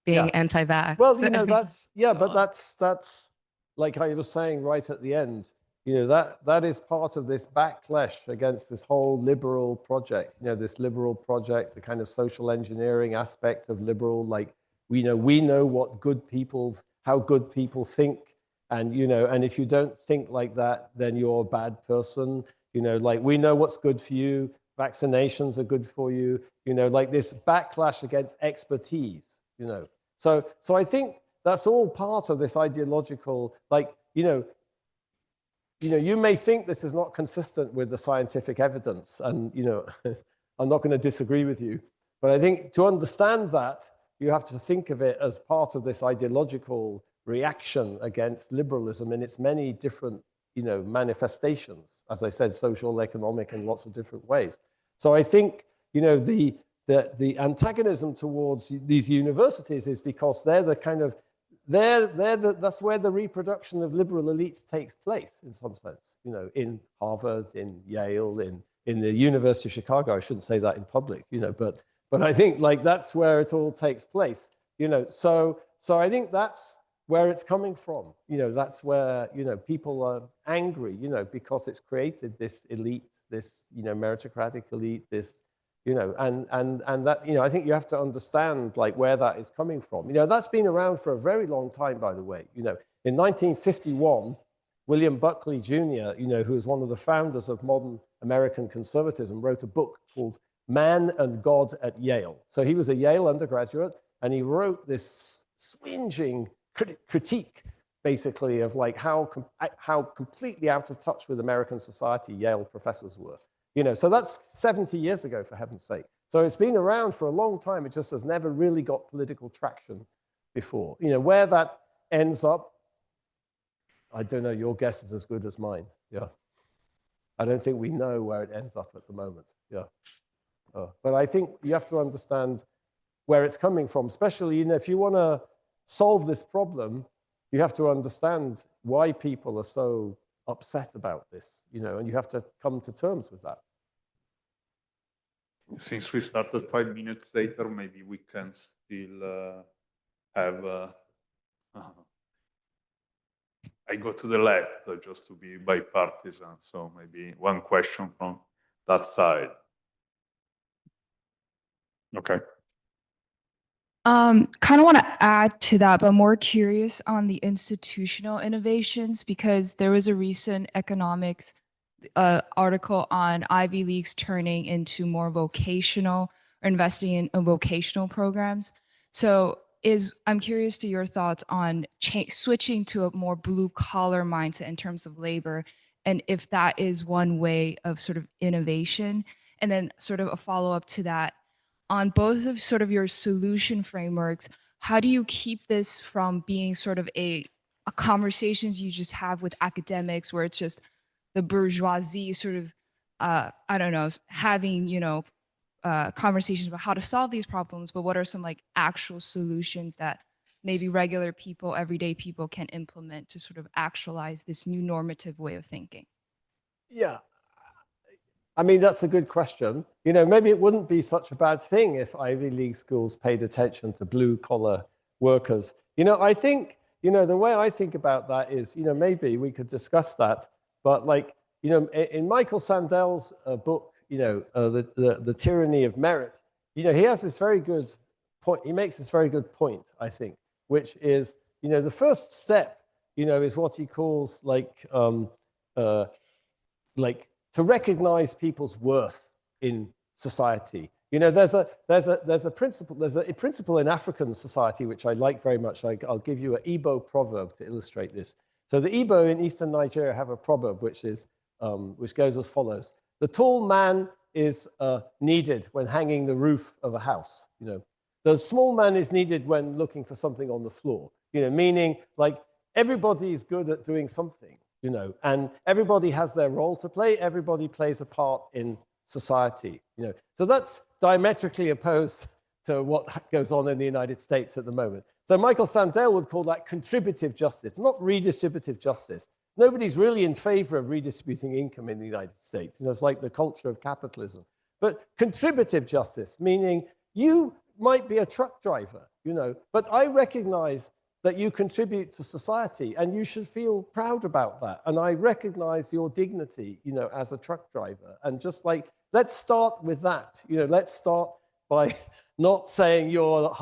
being anti-vax. Well, you know, that's, yeah, but that's like I was saying right at the end, you know, that is part of this backlash against this whole liberal project, you know, this liberal project, the kind of social engineering aspect of liberal, like, we know what good people, how good people think. And, you know, and if you don't think like that, then you're a bad person. You know, like, we know what's good for you. Vaccinations are good for you. You know, like this backlash against expertise, you know. So I think that's all part of this ideological, like, you may think this is not consistent with the scientific evidence. And, you know, I'm not going to disagree with you. But I think to understand that, you have to think of it as part of this ideological reaction against liberalism in its many different, you know, manifestations, as I said, social, economic, in lots of different ways. So I think, you know, the antagonism towards these universities is because they're the kind of, that's where the reproduction of liberal elites takes place in some sense, you know, in Harvard, in Yale, in the University of Chicago. I shouldn't say that in public, you know, but I think like that's where it all takes place, you know. So I think that's where it's coming from, you know. That's where, you know, people are angry, you know, because it's created this elite, this, you know, meritocratic elite, this, you know, and that, you know, I think you have to understand like where that is coming from. You know, that's been around for a very long time, by the way. You know, in 1951, William Buckley Jr., you know, who was one of the founders of modern American conservatism, wrote a book called Man and God at Yale. So he was a Yale undergraduate, and he wrote this swingeing critique, basically, of like how completely out of touch with American society Yale professors were. You know, so that's 70 years ago, for heaven's sake. So it's been around for a long time. It just has never really got political traction before. You know, where that ends up, I don't know. Your guess is as good as mine. Yeah. I don't think we know where it ends up at the moment. Yeah. But I think you have to understand where it's coming from, especially, you know, if you want to solve this problem, you have to understand why people are so upset about this, you know, and you have to come to terms with that. Since we started 5 minutes later, maybe we can still have. I go to the left just to be bipartisan, so maybe one question from that side. Okay. Kind of want to add to that, but more curious on the institutional innovations, because there was a recent economics article on Ivy Leagues turning into more vocational or investing in vocational programs. So I'm curious to your thoughts on switching to a more blue collar mindset in terms of labor, and if that is one way of sort of innovation. And then sort of a follow up to that, on both of sort of your solution frameworks, how do you keep this from being sort of a conversations you just have with academics where it's just the bourgeoisie sort of, I don't know, having, you know, conversations about how to solve these problems, but what are some like actual solutions that maybe regular people, everyday people can implement to sort of actualize this new normative way of thinking? Yeah. I mean, that's a good question. You know, maybe it wouldn't be such a bad thing if Ivy League schools paid attention to blue collar workers. You know, I think, you know, the way I think about that is, you know, maybe we could discuss that, but like, you know, in Michael Sandel's book, you know, the Tyranny of Merit, you know, he has this very good point. He makes this very good point, I think, which is, you know, the first step, you know, is what he calls like to recognize people's worth in society. You know, there's a principle in African society which I like very much. I'll give you an Igbo proverb to illustrate this. So the Igbo in eastern Nigeria have a proverb which goes as follows: the tall man is needed when hanging the roof of a house. You know, the small man is needed when looking for something on the floor. You know, meaning like everybody is good at doing something. You know, and everybody has their role to play. Everybody plays a part in society. You know, so that's diametrically opposed to what goes on in the United States at the moment. So Michael Sandel would call that contributive justice, not redistributive justice. Nobody's really in favor of redistributing income in the United States. You know, it's like the culture of capitalism. But contributive justice, meaning you might be a truck driver, you know, but I recognize that you contribute to society and you should feel proud about that. And I recognize your dignity, you know, as a truck driver. And just like, let's start with that. You know, let's start by not saying you're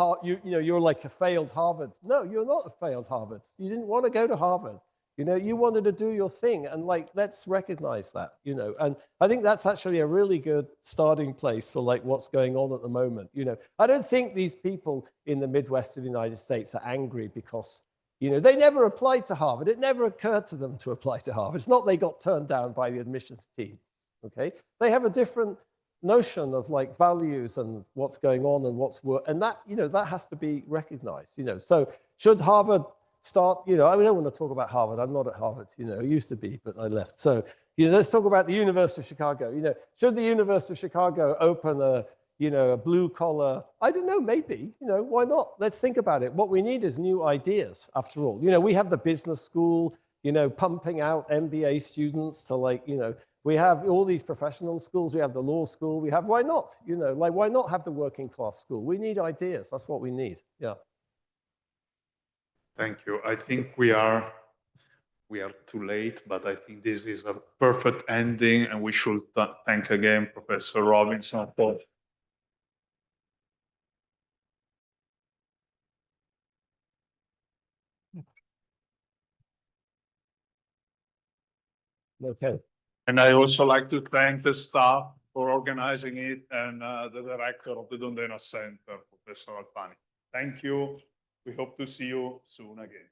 like a failed Harvard. No, you're not a failed Harvard. You didn't want to go to Harvard. You know, you wanted to do your thing, and like, let's recognize that, you know. And I think that's actually a really good starting place for like what's going on at the moment. You know, I don't think these people in the Midwest of the United States are angry because, you know, they never applied to Harvard. It never occurred to them to apply to Harvard. It's not they got turned down by the admissions team, okay? They have a different notion of like values and what's going on and and that, you know, that has to be recognized, you know. So should Harvard start, you know, I don't want to talk about Harvard. I'm not at Harvard, you know, I used to be, but I left. So, you know, let's talk about the University of Chicago. You know, should the University of Chicago open a, you know, a blue collar? I don't know, maybe, you know, why not? Let's think about it. What we need is new ideas, after all. You know, we have the business school, you know, pumping out MBA students to like, you know, we have all these professional schools, we have the law school, we have, why not? You know, like, why not have the working class school? We need ideas. That's what we need. Yeah. Thank you. I think we are too late, but I think this is a perfect ending, and we should thank again Professor Robinson for Okay. And I also like to thank the staff for organizing it and the director of the Dondena Center, Professor Alpani. Thank you. We hope to see you soon again.